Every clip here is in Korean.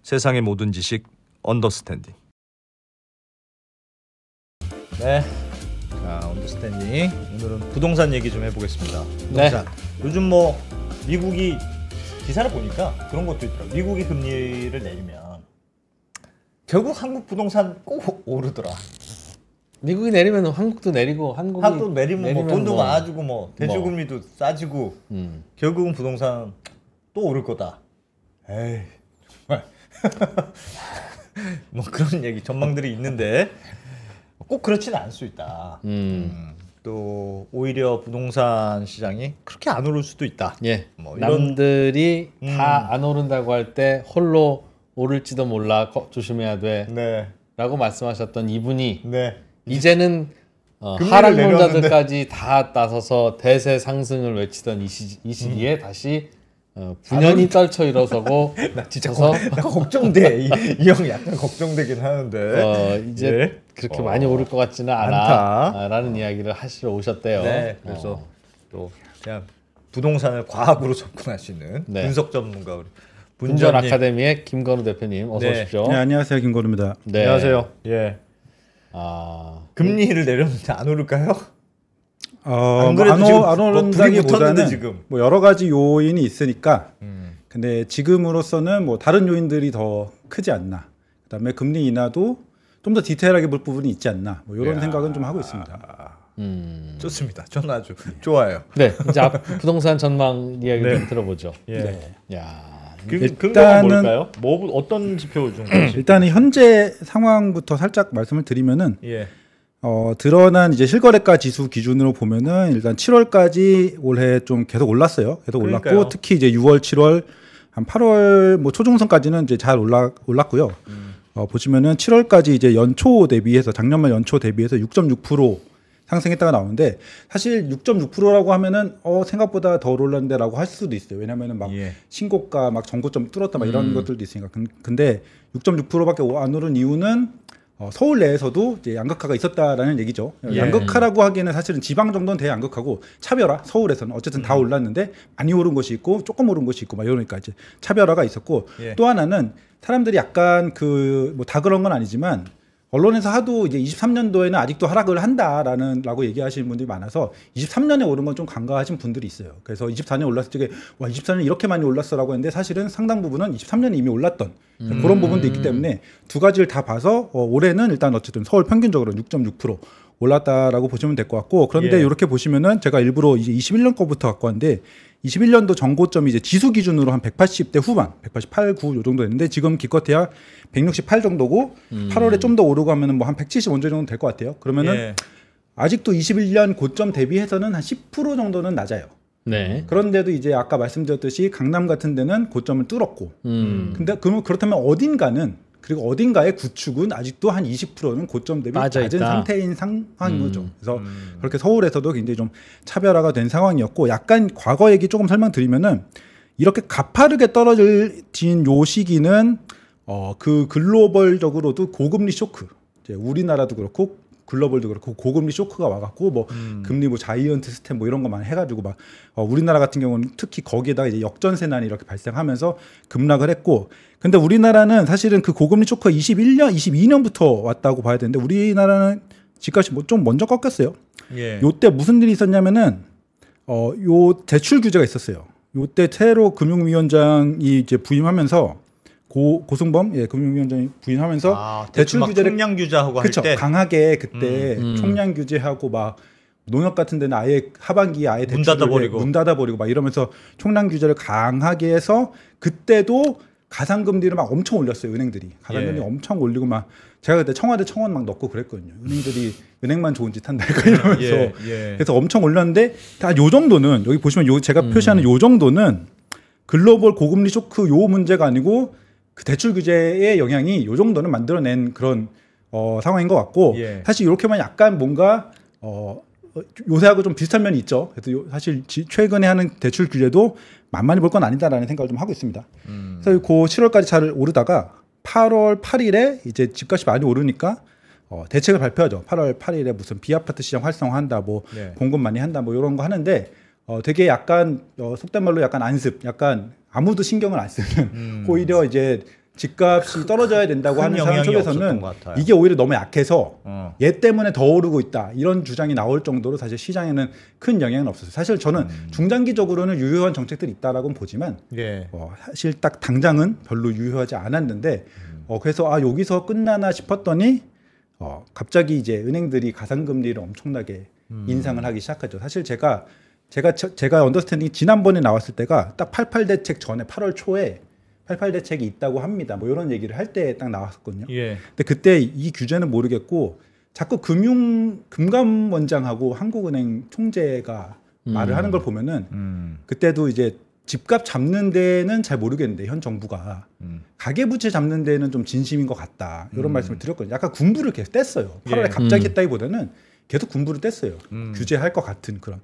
세상의 모든 지식 언더스탠딩. 네, 자 언더스탠딩 오늘은 부동산 얘기 좀 해보겠습니다. 부동산. 네. 요즘 뭐 미국이 기사를 보니까 그런 것도 있더라고요. 미국이 금리를 내리면 결국 한국 부동산 꼭 오르더라. 미국이 내리면 한국도 내리고 한국도 내리면 뭐 돈도 많아지고 뭐 대출금리도 싸지고 결국은 부동산 또 오를 거다. 에이 정말 뭐 그런 얘기 전망들이 있는데 꼭 그렇지는 않을 수 있다. 또 오히려 부동산 시장이 그렇게 안 오를 수도 있다. 예. 뭐 이런... 남들이 다 안 오른다고 할 때 홀로 오를지도 몰라 조심해야 돼. 네. 라고 말씀하셨던 이분이 네. 이제는 하락론자들까지 다 나서서 대세 상승을 외치던 이 시기에 다시 분연히 떨쳐 일어서고 나 진짜 나 걱정돼. 이 형 약간 걱정되긴 하는데 이제 네? 그렇게 많이 오를 것 같지는 않아 라는 이야기를 하시러 오셨대요. 네, 그래서 또 그냥 부동산을 과학으로 접근하시는 네. 분석 전문가 우리 분전 아카데미의 김건우 대표님 어서 네. 오십시오. 네, 안녕하세요. 김건우입니다. 네. 안녕하세요. 예. 금리를 내렸는데 안 오를까요? 안 오른다기보다는 지금 뭐 여러 가지 요인이 있으니까. 근데 지금으로서는 뭐 다른 요인들이 더 크지 않나. 그다음에 금리 인하도 좀 더 디테일하게 볼 부분이 있지 않나. 뭐 이런 생각은 좀 하고 있습니다. 좋습니다. 저는 아주 좋아요. 네, 이제 부동산 전망 이야기 네. 좀 들어보죠. 예. 네. 야. 일단은 뭘까요? 뭐 어떤 지표 좀 일단은 현재 상황부터 살짝 말씀을 드리면은 예. 드러난 이제 실거래가 지수 기준으로 보면은 일단 7월까지 올해 좀 계속 올랐어요. 계속 그러니까요. 올랐고 특히 이제 6월, 7월, 한 8월 뭐 초중순까지는 이제 잘 올랐고요. 보시면은 7월까지 이제 연초 대비해서 작년 말 연초 대비해서 6.6% 상승했다가 나오는데 사실 6.6%라고 하면은 생각보다 더 올랐는데라고 할 수도 있어요. 왜냐면은 막 신고가 막 전고점 뚫었다 막 이런 것들도 있으니까. 근데 6.6%밖에 안 오른 이유는 서울 내에서도 이제 양극화가 있었다라는 얘기죠. 양극화라고 하기에는 사실은 지방 정도는 대양극화고 차별화 서울에서는 어쨌든 다 올랐는데 많이 오른 곳이 있고 조금 오른 곳이 있고 막 이러니까 이제 차별화가 있었고 또 하나는 사람들이 약간 뭐 다 그런 건 아니지만 언론에서 하도 이제 23년도에는 아직도 하락을 라고 얘기하시는 분들이 많아서 23년에 오른 건 좀 간과하신 분들이 있어요. 그래서 24년 올랐을 적에 와 24년 이렇게 많이 올랐어라고 했는데 사실은 상당 부분은 23년에 이미 올랐던 그런 부분도 있기 때문에 두 가지를 다 봐서 올해는 일단 어쨌든 서울 평균적으로 6.6% 올랐다라고 보시면 될 것 같고 그런데 이렇게 보시면은 제가 일부러 이제 21년 거부터 갖고 왔는데 21년도 정고점이 이제 지수 기준으로 한 180대 후반, 188, 9 요 정도 됐는데 지금 기껏해야 168 정도고 8월에 좀 더 오르고 하면은 뭐 한 170 원조 정도 될 것 같아요. 그러면은 아직도 21년 고점 대비해서는 한 10% 정도는 낮아요. 네. 그런데도 이제 아까 말씀드렸듯이 강남 같은 데는 고점을 뚫었고 근데 그렇다면 어딘가의 구축은 아직도 한 20%는 고점 대비 낮은 상태인 상황인 거죠. 그래서 그렇게 서울에서도 굉장히 좀 차별화가 된 상황이었고 약간 과거 얘기 조금 설명드리면은 이렇게 가파르게 떨어진 요 시기는 그 글로벌적으로도 고금리 쇼크, 이제 우리나라도 그렇고 글로벌도 그렇고 고금리 쇼크가 와갖고 뭐 금리 뭐 자이언트 스텝 뭐 이런 것만 해가지고 막 우리나라 같은 경우는 특히 거기에다가 이제 역전세난이 이렇게 발생하면서 급락을 했고 근데 우리나라는 사실은 그 고금리 쇼크가 22년부터 왔다고 봐야 되는데 우리나라는 집값이 뭐 좀 먼저 꺾였어요. 요때 무슨 일이 있었냐면은 요 대출 규제가 있었어요. 요때 새로 금융위원장이 이제 부임하면서 고승범 금융위원장이 부임하면서 대출 규제를 총량 규제하고 할 때 강하게 그때 총량 규제하고 막 농협 같은 데는 아예 하반기에 아예 문 닫아버리고 막 이러면서 총량 규제를 강하게 해서 그때도 가상금리를 막 엄청 올렸어요. 은행들이 가상금리 엄청 올리고 막 제가 그때 청와대 청원 막 넣고 그랬거든요. 은행들이 은행만 좋은 짓 한다 이러면서 그래서 엄청 올렸는데 다 요 정도는 여기 보시면 제가 표시하는 요 정도는 글로벌 고금리 쇼크 요 문제가 아니고 그 대출 규제의 영향이 요 정도는 만들어낸 그런 상황인 것 같고 사실 이렇게만 약간 뭔가 요새하고 좀 비슷한 면이 있죠. 그래서 사실 최근에 하는 대출 규제도 만만히 볼 건 아니다라는 생각을 좀 하고 있습니다. 그래서 그 7월까지 잘 오르다가 8월 8일에 이제 집값이 많이 오르니까 대책을 발표하죠. 8월 8일에 무슨 비아파트 시장 활성화한다, 뭐 공급 많이 한다, 뭐 이런 거 하는데 되게 약간 속된 말로 약간 안습, 약간 아무도 신경을 안 쓰는 오히려 이제 집값이 떨어져야 된다고 하는 사람 쪽에서는 이게 오히려 너무 약해서 얘 때문에 더 오르고 있다 이런 주장이 나올 정도로 사실 시장에는 큰 영향은 없었어요. 사실 저는 중장기적으로는 유효한 정책들이 있다라고는 보지만 사실 딱 당장은 별로 유효하지 않았는데 그래서 여기서 끝나나 싶었더니 갑자기 이제 은행들이 가상금리를 엄청나게 인상을 하기 시작하죠. 사실 제가 언더스탠딩 지난번에 나왔을 때가 딱 88 대책 전에 8월 초에 88 대책이 있다고 합니다. 뭐 이런 얘기를 할 때 딱 나왔었거든요. 근데 그때 이 규제는 모르겠고 자꾸 금감원장하고 한국은행 총재가 말을 하는 걸 보면은 그때도 이제 집값 잡는 데는 잘 모르겠는데 현 정부가 가계부채 잡는 데는 좀 진심인 것 같다. 이런 말씀을 드렸거든요. 약간 군부를 계속 뗐어요. 8월에 갑자기 했다기보다는 계속 군부를 뗐어요. 규제할 것 같은 그런.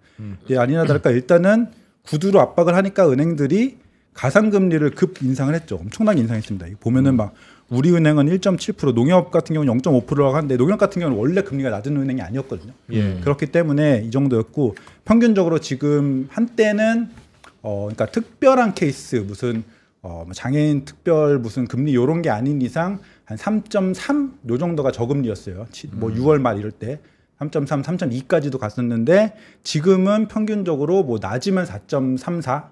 아니나 다를까 일단은 구두로 압박을 하니까 은행들이 가상금리를 급 인상을 했죠. 엄청나게 인상했습니다. 보면은 막 우리은행은 1.7%, 농협 같은 경우는 0.5%라고 하는데 농협 같은 경우는 원래 금리가 낮은 은행이 아니었거든요. 그렇기 때문에 이 정도였고 평균적으로 지금 한때는 그러니까 특별한 케이스 무슨 장애인 특별 무슨 금리 요런 게 아닌 이상 한 3.3 요 정도가 저금리였어요. 뭐 6월 말 이럴 때 3.3, 3.2까지도 갔었는데 지금은 평균적으로 뭐 낮으면 4.34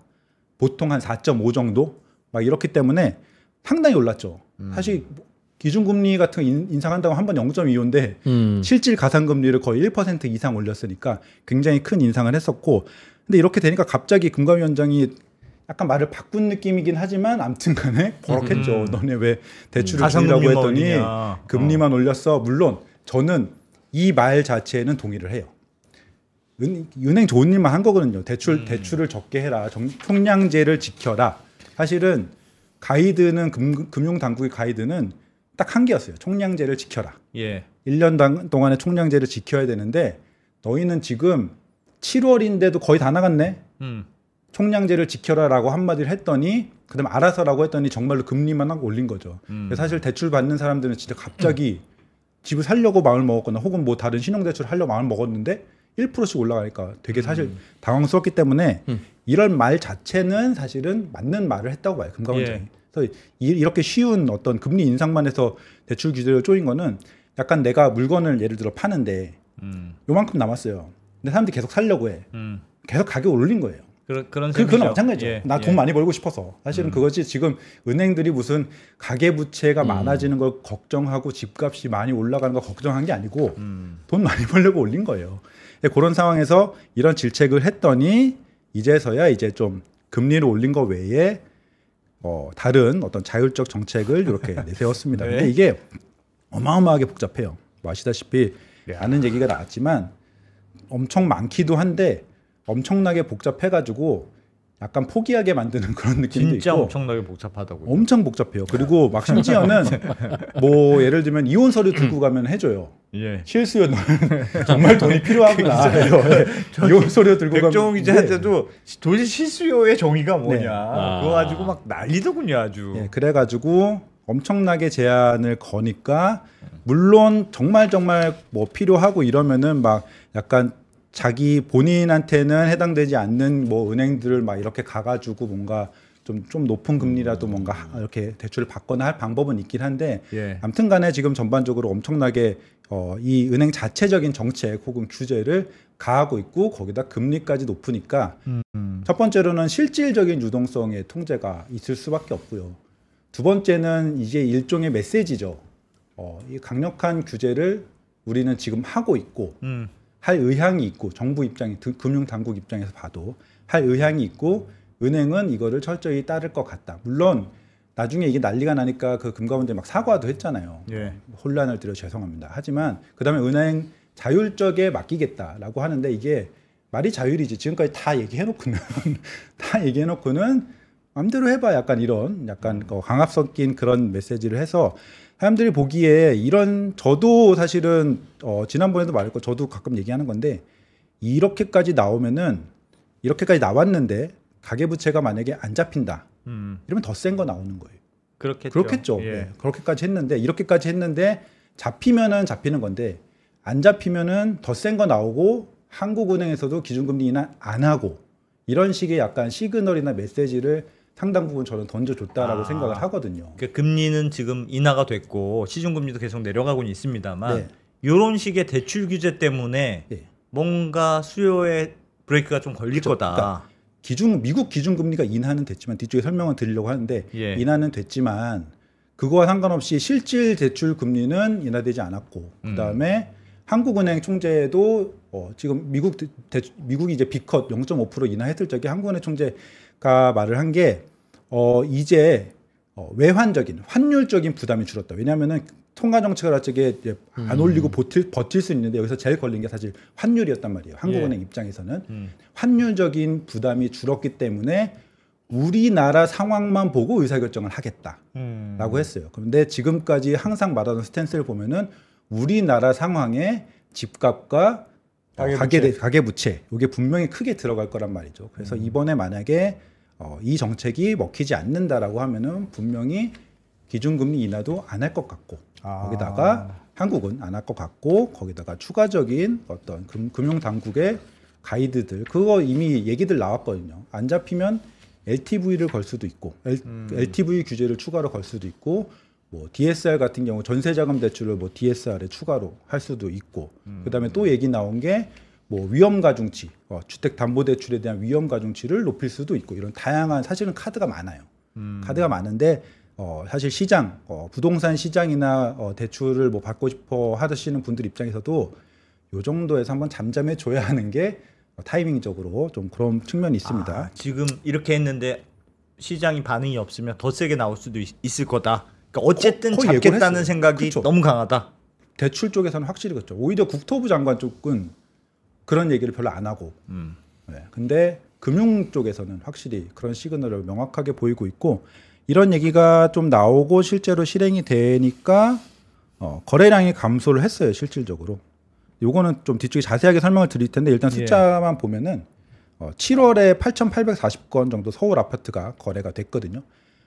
보통 한 4.5 정도 막 이렇기 때문에 상당히 올랐죠. 사실 기준금리 같은 거 인상한다고 한 번 0.25인데 실질 가상금리를 거의 1% 이상 올렸으니까 굉장히 큰 인상을 했었고 근데 이렇게 되니까 갑자기 금감위원장이 약간 말을 바꾼 느낌이긴 하지만 아무튼 간에 버럭했죠. 너네 왜 대출을 줄이라고 했더니 금리만 올렸어. 물론 저는 이 말 자체에는 동의를 해요. 은행 좋은 일만 한 거거든요. 대출을 적게 해라. 총량제를 지켜라. 사실은 가이드는 금융당국의 가이드는 딱 한 개였어요. 총량제를 지켜라. 1년 동안의 총량제를 지켜야 되는데 너희는 지금 7월인데도 거의 다 나갔네. 총량제를 지켜라라고 한마디를 했더니 그다음에 알아서라고 했더니 정말로 금리만 하고 올린 거죠. 사실 대출 받는 사람들은 진짜 갑자기 집을 살려고 마음을 먹었거나 혹은 뭐 다른 신용대출을 하려고 마음을 먹었는데 1%씩 올라가니까 되게 사실 당황스럽기 때문에 이런 말 자체는 사실은 맞는 말을 했다고 봐요. 금감원장이. 그래서 이렇게 쉬운 어떤 금리 인상만 해서 대출 규제를 쪼인 거는 약간 내가 물건을 예를 들어 파는데 요만큼 남았어요. 근데 사람들이 계속 살려고 해. 계속 가격 올린 거예요. 그건 마찬가지죠. 나 돈 많이 벌고 싶어서. 사실은 그것이 지금 은행들이 무슨 가계부채가 많아지는 걸 걱정하고 집값이 많이 올라가는 걸 걱정한 게 아니고 돈 많이 벌려고 올린 거예요. 그런 상황에서 이런 질책을 했더니 이제서야 이제 좀 금리를 올린 거 외에 다른 어떤 자율적 정책을 이렇게 내세웠습니다. 근데 이게 어마어마하게 복잡해요. 뭐 아시다시피 많은 얘기가 나왔지만 엄청 많기도 한데 엄청나게 복잡해가지고 약간 포기하게 만드는 그런 느낌도 진짜 있고 엄청나게 복잡하다고요. 엄청 복잡해요. 그리고 막 심지어는 뭐 예를 들면 이혼 서류 들고 가면 해줘요. 실수요. 너는 정말 돈이 필요하구나. 이혼 서류 들고 가면 백종원 기자한테도 도대체 실수요의 정의가 뭐냐. 그거 가지고 막 난리더군요 아주. 그래가지고 엄청나게 제한을 거니까 물론 정말 뭐 필요하고 이러면은 막 약간 자기 본인한테는 해당되지 않는 뭐 은행들을 막 이렇게 가가지고 뭔가 좀 높은 금리라도 뭔가 이렇게 대출을 받거나 할 방법은 있긴 한데 아무튼 간에 지금 전반적으로 엄청나게 이 은행 자체적인 정책 혹은 규제를 가하고 있고 거기다 금리까지 높으니까 첫 번째로는 실질적인 유동성의 통제가 있을 수밖에 없고요. 두 번째는 이제 일종의 메시지죠. 이 강력한 규제를 우리는 지금 하고 있고 할 의향이 있고 정부 입장에 금융당국 입장에서 봐도 할 의향이 있고 은행은 이거를 철저히 따를 것 같다. 물론 나중에 이게 난리가 나니까 그 금감원장이 막 사과도 했잖아요. 혼란을 드려 죄송합니다. 하지만 그다음에 은행 자율적에 맡기겠다라고 하는데 이게 말이 자율이지. 지금까지 다 얘기해놓고는 마음대로 해봐. 약간 이런 약간 강압 섞인 그런 메시지를 해서 사람들이 보기에 저도 사실은 지난번에도 말했고 저도 가끔 얘기하는 건데 이렇게까지 나왔는데 가계부채가 만약에 안 잡힌다 이러면 더 센 거 나오는 거예요. 그렇겠죠. 그렇게까지 했는데 이렇게까지 했는데 잡히면은 잡히는 건데 안 잡히면은 더 센 거 나오고 한국은행에서도 기준금리 인하 안 하고 이런 식의 약간 시그널이나 메시지를 상당 부분 저는 던져줬다라고 생각을 하거든요. 그러니까 금리는 지금 인하가 됐고 시중금리도 계속 내려가고는 있습니다만 이런 식의 대출 규제 때문에 뭔가 수요에 브레이크가 좀 걸릴 거다. 그러니까 미국 기준금리가 인하는 됐지만 뒤쪽에 설명을 드리려고 하는데 인하는 됐지만 그거와 상관없이 실질 대출 금리는 인하되지 않았고 그다음에 한국은행 총재도 지금 미국이 이제 B컷 0.5% 인하했을 적에 한국은행 총재가 말을 한 게 이제 외환적인 환율적인 부담이 줄었다. 왜냐하면은 통화 정책을 할 적에 안 올리고 버틸 수 있는데 여기서 제일 걸린 게 사실 환율이었단 말이에요. 한국은행 입장에서는 환율적인 부담이 줄었기 때문에 우리나라 상황만 보고 의사결정을 하겠다라고 했어요. 그런데 지금까지 항상 말하던 스탠스를 보면은 우리나라 상황에 집값과 가계부채 이게 분명히 크게 들어갈 거란 말이죠. 그래서 이번에 만약에 이 정책이 먹히지 않는다라고 하면은 분명히 기준금리 인하도 안 할 것 같고 거기다가 한국은 안 할 것 같고 거기다가 추가적인 어떤 금융당국의 가이드들 그거 이미 얘기들 나왔거든요. 안 잡히면 LTV를 걸 수도 있고 LTV 규제를 추가로 걸 수도 있고 뭐 DSR 같은 경우 전세자금 대출을 뭐 DSR에 추가로 할 수도 있고 그다음에 또 얘기 나온 게 뭐 위험가중치 주택담보대출에 대한 위험가중치를 높일 수도 있고 이런 다양한 사실은 카드가 많아요. 카드가 많은데 사실 시장 부동산 시장이나 대출을 뭐 받고 싶어 하시는 분들 입장에서도 요 정도에서 한번 잠잠해 줘야 하는 게 타이밍적으로 좀 그런 측면이 있습니다. 지금 이렇게 했는데 시장이 반응이 없으면 더 세게 나올 수도 있을 거다. 그러니까 어쨌든 잡겠다는 생각이 그쵸. 너무 강하다. 대출 쪽에서는 확실히 그렇죠. 오히려 국토부 장관 쪽은 그런 얘기를 별로 안 하고 근데 금융 쪽에서는 확실히 그런 시그널을 명확하게 보이고 있고 이런 얘기가 좀 나오고 실제로 실행이 되니까 거래량이 감소를 했어요. 실질적으로. 요거는 좀 뒤쪽에 자세하게 설명을 드릴 텐데 일단 숫자만 보면은 7월에 8,840건 정도 서울 아파트가 거래가 됐거든요.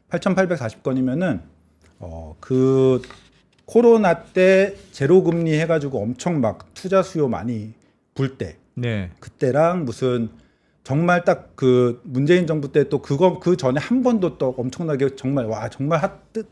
8,840건이면은 그 코로나 때 제로금리 해가지고 엄청 막 투자 수요 많이 불 때 그때랑 무슨 정말 딱 그 문재인 정부 때 또 그 전에 한 번도 또 엄청나게 정말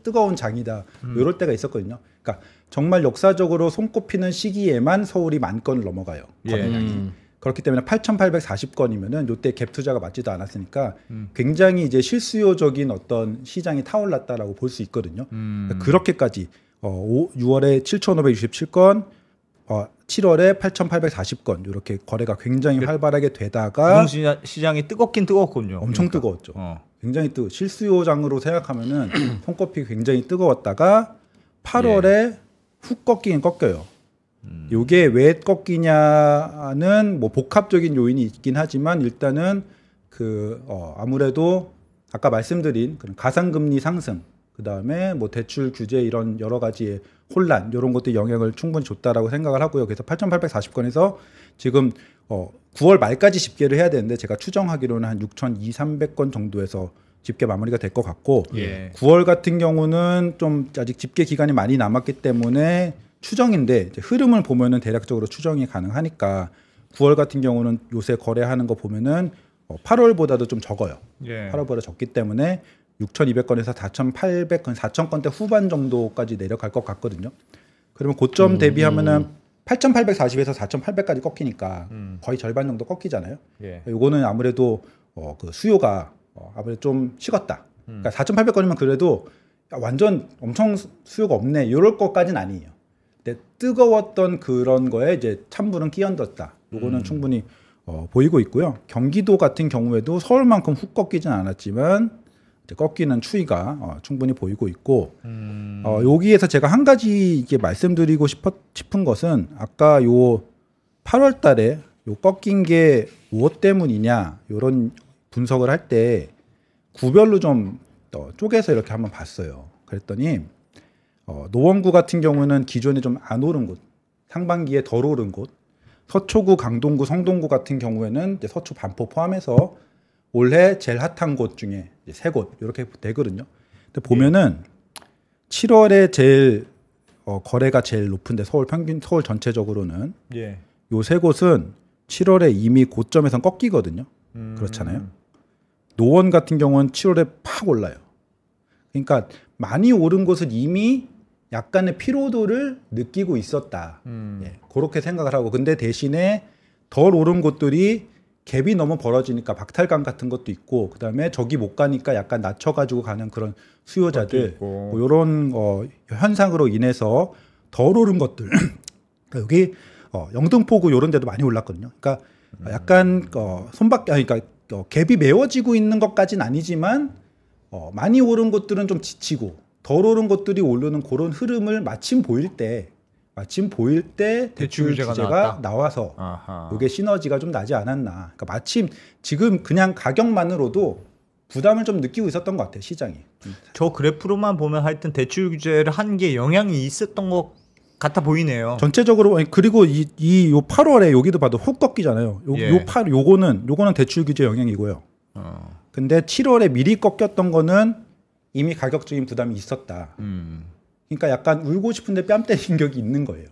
뜨거운 장이다 이럴 때가 있었거든요. 그러니까 정말 역사적으로 손꼽히는 시기에만 서울이 10,000건을 넘어가요. 거래량이. 그렇기 때문에 8,840건이면은 요때 갭 투자가 맞지도 않았으니까 굉장히 이제 실수요적인 어떤 시장이 타올랐다라고 볼 수 있거든요. 그러니까 그렇게까지 6월에 7,567건 7월에 8,840건 이렇게 거래가 굉장히 활발하게 되다가 시장이 뜨겁긴 뜨겁군요. 엄청 뜨거웠죠. 굉장히 실수요장으로 생각하면은 손꼽히기 굉장히 뜨거웠다가 8월에 훅 꺾이긴 꺾여요. 이게 왜 꺾이냐는 뭐 복합적인 요인이 있긴 하지만 일단은 아무래도 아까 말씀드린 그런 가상금리 상승 그다음에 뭐 대출 규제 이런 여러 가지의 혼란 이런 것도 영향을 충분히 줬다라고 생각을 하고요. 그래서 8,840건에서 지금 9월 말까지 집계를 해야 되는데 제가 추정하기로는 한 6,200~300건 정도에서 집계 마무리가 될 것 같고 9월 같은 경우는 좀 아직 집계 기간이 많이 남았기 때문에 추정인데 이제 흐름을 보면은 대략적으로 추정이 가능하니까 9월 같은 경우는 요새 거래하는 거 보면은 8월보다도 좀 적어요. 8월보다 적기 때문에 6,200건에서 4,800건, 4,000건대 후반 정도까지 내려갈 것 같거든요. 그러면 고점 대비하면은 8,840에서 4,800까지 꺾이니까 거의 절반 정도 꺾이잖아요. 요거는 아무래도 그 수요가 아무래도 좀 식었다. 그러니까 4,800건이면 그래도 완전 엄청 수요가 없네. 이럴 것까지는 아니에요. 근데 뜨거웠던 그런 거에 이제 찬불은 끼얹었다. 요거는 충분히 보이고 있고요. 경기도 같은 경우에도 서울만큼 훅 꺾이진 않았지만 이제 꺾이는 추이가 충분히 보이고 있고 여기에서 제가 한 가지 이게 말씀드리고 싶은 것은 아까 요 8월 달에 요 꺾인 게 무엇 때문이냐 이런 분석을 할 때 구별로 좀 쪼개서 이렇게 한번 봤어요. 그랬더니 노원구 같은 경우는 기존에 좀 안 오른 곳, 상반기에 덜 오른 곳, 서초구, 강동구, 성동구 같은 경우에는 이제 서초, 반포 포함해서 올해 제일 핫한 곳 중에 세 곳 이렇게 되거든요. 근데 보면은 7월에 제일 거래가 제일 높은데 서울 전체적으로는 요 세 곳은 7월에 이미 고점에선 꺾이거든요. 그렇잖아요. 노원 같은 경우는 7월에 팍 올라요. 그러니까 많이 오른 곳은 이미 약간의 피로도를 느끼고 있었다. 예, 그렇게 생각을 하고 근데 대신에 덜 오른 곳들이 갭이 너무 벌어지니까 박탈감 같은 것도 있고 그다음에 저기 못 가니까 약간 낮춰가지고 가는 그런 수요자들 뭐 이런 현상으로 인해서 덜 오른 것들 여기 영등포구 이런 데도 많이 올랐거든요. 그러니까 약간 그러니까 갭이 메워지고 있는 것까지는 아니지만 많이 오른 곳들은 좀 지치고 덜 오른 곳들이 오르는 그런 흐름을 마침 보일 때 대출 규제가 나와서 이게 시너지가 좀 나지 않았나. 그러니까 마침 지금 그냥 가격만으로도 부담을 좀 느끼고 있었던 것 같아요, 시장이. 저 그래프로만 보면 하여튼 대출 규제를 한 게 영향이 있었던 것 같아 보이네요. 전체적으로 그리고 요 8월에 여기도 봐도 훅 꺾이잖아요. 요거는 대출 규제 영향이고요. 근데 7월에 미리 꺾였던 거는 이미 가격적인 부담이 있었다. 그러니까 약간 울고 싶은데 뺨 때린 격이 있는 거예요.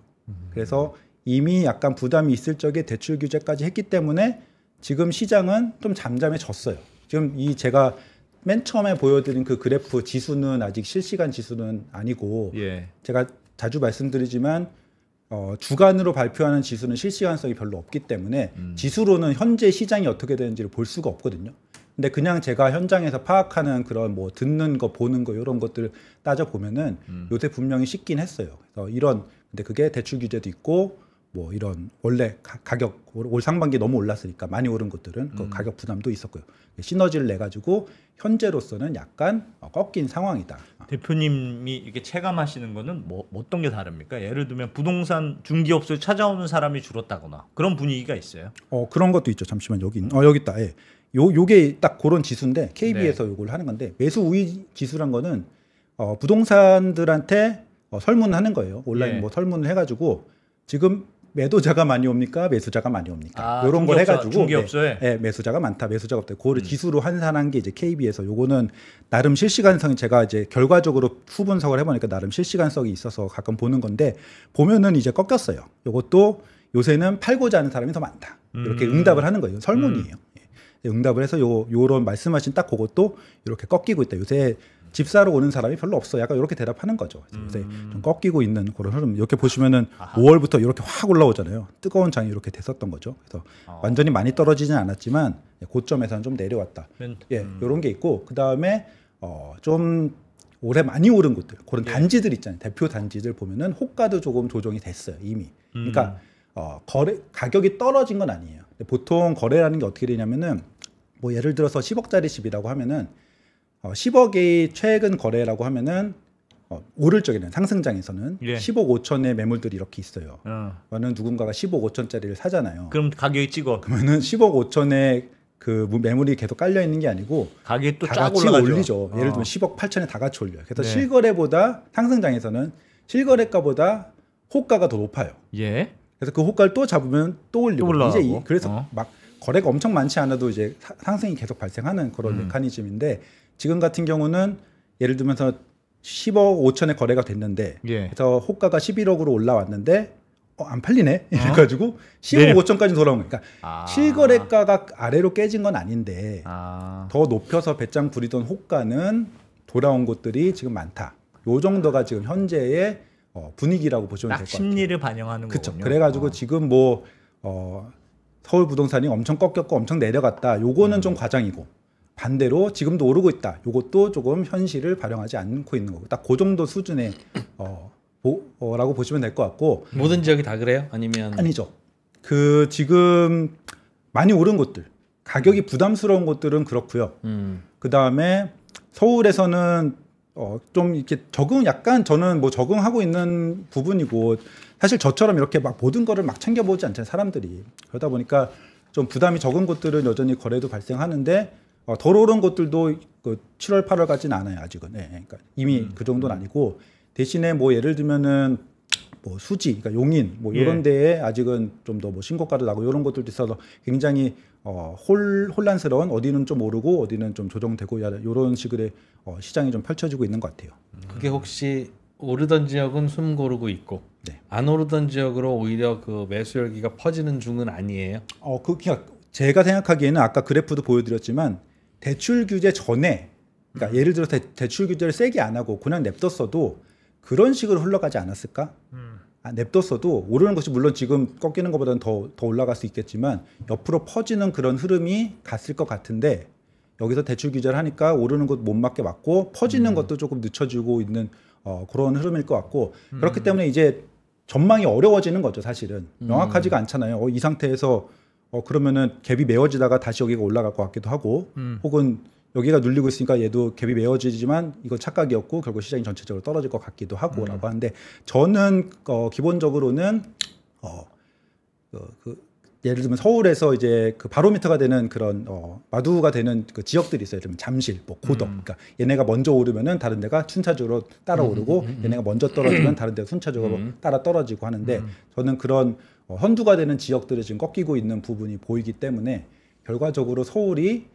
그래서 이미 약간 부담이 있을 적에 대출 규제까지 했기 때문에 지금 시장은 좀 잠잠해졌어요. 지금 제가 맨 처음에 보여드린 그 그래프 지수는 아직 실시간 지수는 아니고 제가 자주 말씀드리지만 주간으로 발표하는 지수는 실시간성이 별로 없기 때문에 지수로는 현재 시장이 어떻게 되는지를 볼 수가 없거든요. 근데 그냥 제가 현장에서 파악하는 그런 뭐 듣는 거, 보는 거 이런 것들 따져 보면은 요새 분명히 식긴 했어요. 그래서 근데 그게 대출 규제도 있고 뭐 이런 원래 가격 올 상반기 너무 올랐으니까 많이 오른 것들은 그 가격 부담도 있었고요. 시너지를 내 가지고 현재로서는 약간 꺾인 상황이다. 대표님이 이렇게 체감하시는 거는 뭐 어떤 게 다릅니까? 예를 들면 부동산 중개업소에 찾아오는 사람이 줄었다거나 그런 분위기가 있어요? 그런 것도 있죠. 잠시만 여기 있다. 예. 요게 딱 그런 지수인데 KB에서 요걸 하는 건데 매수 우위 지수란 거는 부동산들한테 설문을 하는 거예요. 온라인 뭐 설문을 해가지고 지금 매도자가 많이 옵니까? 매수자가 많이 옵니까? 이런 걸 해가지고 중개업소에 매수자가 많다, 매수자가 없다. 그거를 지수로 환산한 게 이제 KB에서 요거는 나름 실시간성이 제가 이제 결과적으로 후분석을 해보니까 나름 실시간성이 있어서 가끔 보는 건데 보면은 이제 꺾였어요. 요것도 요새는 팔고자 하는 사람이 더 많다. 이렇게 응답을 하는 거예요. 설문이에요. 응답을 해서 요런 말씀하신 딱 그것도 이렇게 꺾이고 있다. 요새 집 사러 오는 사람이 별로 없어. 약간 이렇게 대답하는 거죠. 요새 좀 꺾이고 있는 그런 흐름. 이렇게 보시면은 5월부터 이렇게 확 올라오잖아요. 뜨거운 장이 이렇게 됐었던 거죠. 그래서 완전히 많이 떨어지진 않았지만 고점에서는 좀 내려왔다. 이런 게 있고 그 다음에 좀 올해 많이 오른 곳들, 그런 단지들 있잖아요. 대표 단지들 보면은 호가도 조금 조정이 됐어요. 이미. 그러니까 가격이 떨어진 건 아니에요. 보통 거래라는 게 어떻게 되냐면은 뭐 예를 들어서 10억짜리 집이라고 하면은 10억이 최근 거래라고 하면은 오를 적에는 상승장에서는 10억 5천의 매물들이 이렇게 있어요. 그러면 누군가가 10억 5천짜리를 사잖아요. 그럼 가격이 찍어. 그러면은 10억 5천의 그 매물이 계속 깔려 있는 게 아니고 가격이 또 다 쫙 같이 올라가죠. 올리죠. 예를 들면 10억 8천에 다 같이 올려요. 그래서 실거래보다 상승장에서는 실거래가보다 호가가 더 높아요. 그래서 그 호가를 또 잡으면 또 올리고 이제 그래서 막 거래가 엄청 많지 않아도 이제 상승이 계속 발생하는 그런 메커니즘인데 지금 같은 경우는 예를 들면서 10억 5천에 거래가 됐는데 그래서 호가가 11억으로 올라왔는데 안 팔리네 이래가지고 10억 5천까지 돌아온 거니까 실거래가가 아래로 깨진 건 아닌데 더 높여서 배짱 부리던 호가는 돌아온 곳들이 지금 많다. 요 정도가 지금 현재의 분위기라고 보시면 될 것 같아요. 심리를 반영하는 거군요. 그래가지고 지금 뭐 서울 부동산이 엄청 꺾였고 엄청 내려갔다. 요거는 좀 과장이고 반대로 지금도 오르고 있다. 요것도 조금 현실을 반영하지 않고 있는 거고 딱 그 정도 수준의 라고 보시면 될 것 같고 모든 지역이 다 그래요? 아니면 아니죠. 그 지금 많이 오른 곳들 가격이 부담스러운 곳들은 그렇고요. 그 다음에 서울에서는 좀 이렇게 약간 저는 뭐 적응하고 있는 부분이고 사실 저처럼 이렇게 막 모든 거를 막 챙겨보지 않잖아요, 사람들이. 그러다 보니까 좀 부담이 적은 곳들은 여전히 거래도 발생하는데 덜 오른 곳들도 그 7월, 8월까지는 않아요, 아직은. 그러니까 이미 그 정도는 아니고 대신에 뭐 예를 들면은 뭐 수지, 그러니까 용인 뭐 이런 데에 아직은 좀 더 뭐 신고가도 나고 이런 것들도 있어서 굉장히 혼란스러운 어디는 좀 오르고 어디는 좀 조정되고 이런 식의 시장이 좀 펼쳐지고 있는 것 같아요. 그게 혹시 오르던 지역은 숨 고르고 있고 안 오르던 지역으로 오히려 그 매수 열기가 퍼지는 중은 아니에요? 그냥 제가 생각하기에는 아까 그래프도 보여드렸지만 대출 규제 전에 그러니까 예를 들어서 대출 규제를 세게 안 하고 그냥 냅뒀어도 그런 식으로 흘러가지 않았을까? 냅뒀어도 오르는 것이 물론 지금 꺾이는 것보다는 더 올라갈 수 있겠지만 옆으로 퍼지는 그런 흐름이 갔을 것 같은데 여기서 대출 규제를 하니까 오르는 것 못 맞게 맞고 퍼지는 것도 조금 늦춰지고 있는 그런 흐름일 것 같고 그렇기 때문에 이제 전망이 어려워지는 거죠. 사실은 명확하지가 않잖아요. 이 상태에서 그러면은 갭이 메워지다가 다시 여기가 올라갈 것 같기도 하고 혹은 여기가 눌리고 있으니까 얘도 갭이 메워지지만 이거 착각이었고 결국 시장이 전체적으로 떨어질 것 같기도 하고라고 하는데 저는 기본적으로는 예를 들면 서울에서 이제 그 바로미터가 되는 그런 마두가 되는 그 지역들이 있어요. 예를 들면 잠실, 뭐 고덕. 그러니까 얘네가 먼저 오르면은 다른 데가 순차적으로 따라 오르고 얘네가 먼저 떨어지면 다른 데가 순차적으로 따라 떨어지고 하는데 저는 그런 선두가 되는 지역들이 지금 꺾이고 있는 부분이 보이기 때문에 결과적으로 서울이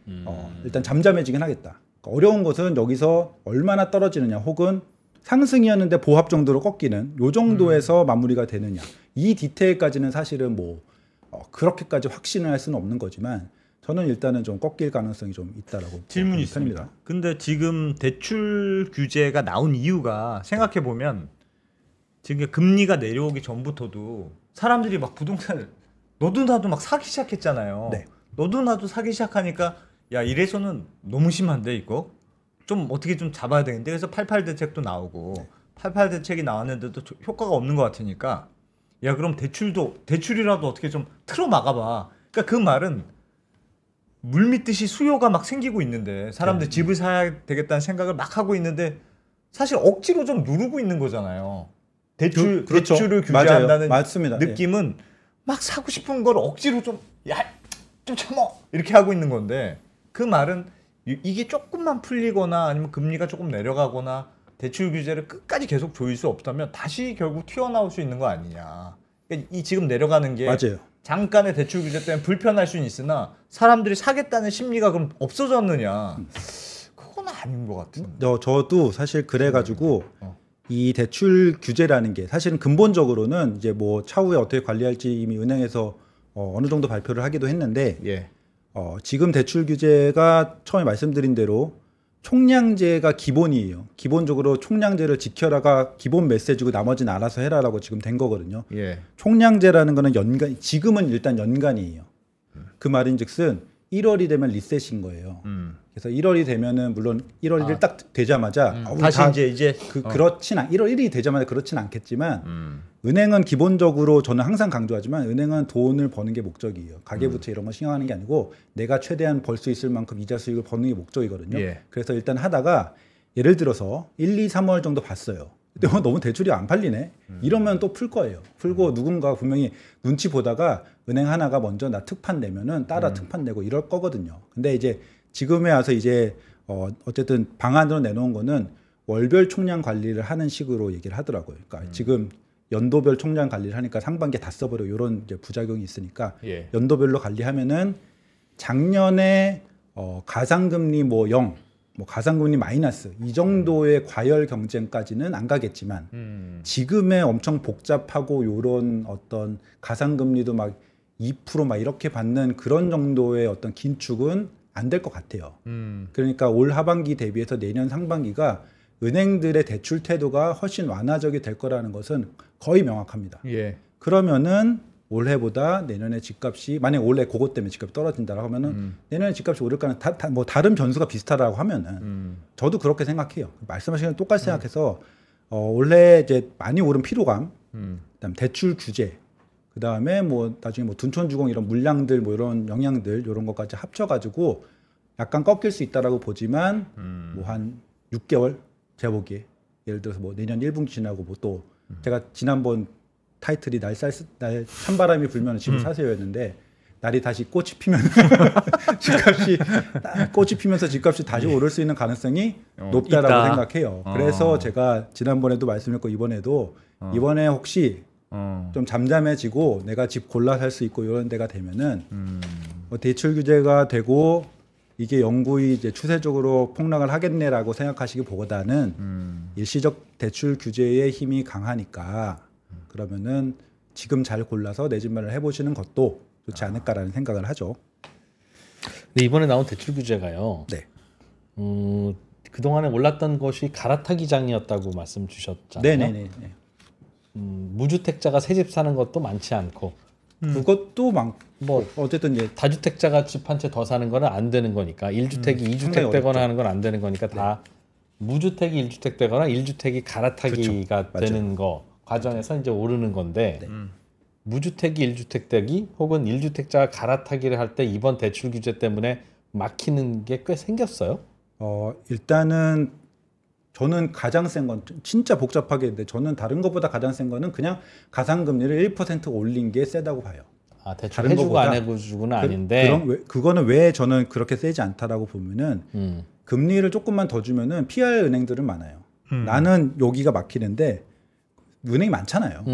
일단 잠잠해지긴 하겠다. 그러니까 어려운 것은 여기서 얼마나 떨어지느냐 혹은 상승이었는데 보합 정도로 꺾이는 요 정도에서 마무리가 되느냐. 이 디테일까지는 사실은 뭐 그렇게까지 확신을 할 수는 없는 거지만 저는 일단은 좀 꺾일 가능성이 좀 있다라고 질문이 있습니다. 근데 지금 대출 규제가 나온 이유가 생각해 보면 지금 금리가 내려오기 전부터도 사람들이 막 부동산을 너도 나도 막 사기 시작했잖아요. 네. 너도 나도 사기 시작하니까 야 이래서는 너무 심한데 이거 좀 어떻게 좀 잡아야 되는데 그래서 88 대책도 나오고 88 대책이 나왔는데도 효과가 없는 것 같으니까 야 그럼 대출이라도 어떻게 좀 틀어 막아봐. 그러니까 그 말은 물밀듯이 수요가 막 생기고 있는데 사람들 집을 사야 되겠다는 생각을 막 하고 있는데 사실 억지로 좀 누르고 있는 거잖아요. 그렇죠. 대출을 규제한다는 맞습니다. 느낌은 막 사고 싶은 걸 억지로 좀 참어 이렇게 하고 있는 건데 그 말은 이게 조금만 풀리거나 아니면 금리가 조금 내려가거나 대출 규제를 끝까지 계속 조일 수 없다면 다시 결국 튀어나올 수 있는 거 아니냐. 그러니까 이 지금 내려가는 게 맞아요. 잠깐의 대출 규제 때문에 불편할 수는 있으나 사람들이 사겠다는 심리가 그럼 없어졌느냐. 그건 아닌 것 같은데. 저도 사실 그래가지고 이 대출 규제라는 게 사실은 근본적으로는 이제 뭐 차후에 어떻게 관리할지 이미 은행에서 어느 정도 발표를 하기도 했는데 지금 대출 규제가 처음에 말씀드린 대로 총량제가 기본이에요. 기본적으로 총량제를 지켜라가 기본 메시지고 나머지는 알아서 해라라고 지금 된 거거든요. 총량제라는 거는 지금은 일단 연간이에요. 그 말인즉슨 1월이 되면 리셋인 거예요. 그래서 1월이 되면은 물론 1월 1일 딱 되자마자 다시 이제 그렇진 1월 1일이 되자마자 그렇진 않겠지만 은행은 기본적으로 저는 항상 강조하지만 은행은 돈을 버는 게 목적이에요. 가계부채 이런 거 신경하는 게 아니고 내가 최대한 벌 수 있을 만큼 이자 수익을 버는 게 목적이거든요. 그래서 일단 하다가 예를 들어서 1, 2, 3월 정도 봤어요. 근데 너무 대출이 안 팔리네. 이러면 또 풀 거예요. 풀고 누군가 분명히 눈치 보다가 은행 하나가 먼저 나 특판 내면은 따라 특판 내고 이럴 거거든요. 근데 이제 지금에 와서 이제 어쨌든 방안으로 내놓은 거는 월별 총량 관리를 하는 식으로 얘기를 하더라고요. 그러니까 지금 연도별 총량 관리를 하니까 상반기에 다 써버려 이런 이제 부작용이 있으니까 연도별로 관리하면은 작년에 가상금리 뭐 0, 뭐 가상금리 마이너스 이 정도의 과열 경쟁까지는 안 가겠지만 지금의 엄청 복잡하고 요런 어떤 가상금리도 막 2% 막 이렇게 받는 그런 정도의 어떤 긴축은 안 될 것 같아요. 그러니까 올 하반기 대비해서 내년 상반기가 은행들의 대출 태도가 훨씬 완화적이 될 거라는 것은 거의 명확합니다. 그러면은 올해보다 내년에 집값이 만약 올해 그것 때문에 집값이 떨어진다고 하면은 내년에 집값이 오를까는 뭐 다른 변수가 비슷하다고 하면은 저도 그렇게 생각해요. 말씀하신 건 똑같이 생각해서 올해 이제 많이 오른 피로감, 그다음 대출 규제, 그다음에 뭐 나중에 뭐 둔촌주공 이런 물량들 뭐 이런 영향들 이런 것까지 합쳐가지고 약간 꺾일 수 있다라고 보지만 뭐 한 6개월 제가 보기에 예를 들어서 뭐 내년 1분기 지나고 뭐 또 제가 지난번 타이틀이 날 찬바람이 불면 집을 사세요였는데 날이 다시 꽃이 피면 꽃이 피면서 집값이 다시 오를 수 있는 가능성이 높다라고 있다. 생각해요. 그래서 제가 지난번에도 말씀드렸고 이번에 혹시 좀 잠잠해지고 내가 집 골라 살 수 있고 이런 데가 되면은 뭐 대출 규제가 되고 이게 영구히 이제 추세적으로 폭락을 하겠네라고 생각하시기보다는 일시적 대출 규제의 힘이 강하니까 그러면은 지금 잘 골라서 내 집 마련을 해보시는 것도 좋지 않을까라는 생각을 하죠. 근데 이번에 나온 대출 규제가요. 네. 그동안에 올랐던 것이 갈아타기장이었다고 말씀 주셨잖아요. 네네네. 무주택자가 새 집 사는 것도 많지 않고 그것도 뭐 어쨌든 이제 다주택자가 집 한 채 더 사는 거는 안 되는 거니까 1주택이 2주택 되거나 하는 건 안 되는 거니까 다 무주택이 1주택 되거나 1주택이 갈아타기가 그렇죠. 되는 거 과정에서 이제 오르는 건데 무주택이 1주택 되기 혹은 1주택자가 갈아타기를 할 때 이번 대출 규제 때문에 막히는 게 꽤 생겼어요. 일단은 저는 가장 센 건 진짜 복잡하게 했는데 저는 다른 것보다 가장 센 거는 그냥 가상금리를 1% 올린 게 세다고 봐요. 대출 해주고 안 해주고는 아닌데 그거는 왜 저는 그렇게 세지 않다라고 보면은 금리를 조금만 더 주면은 피할 은행들은 많아요. 나는 여기가 막히는데 은행이 많잖아요.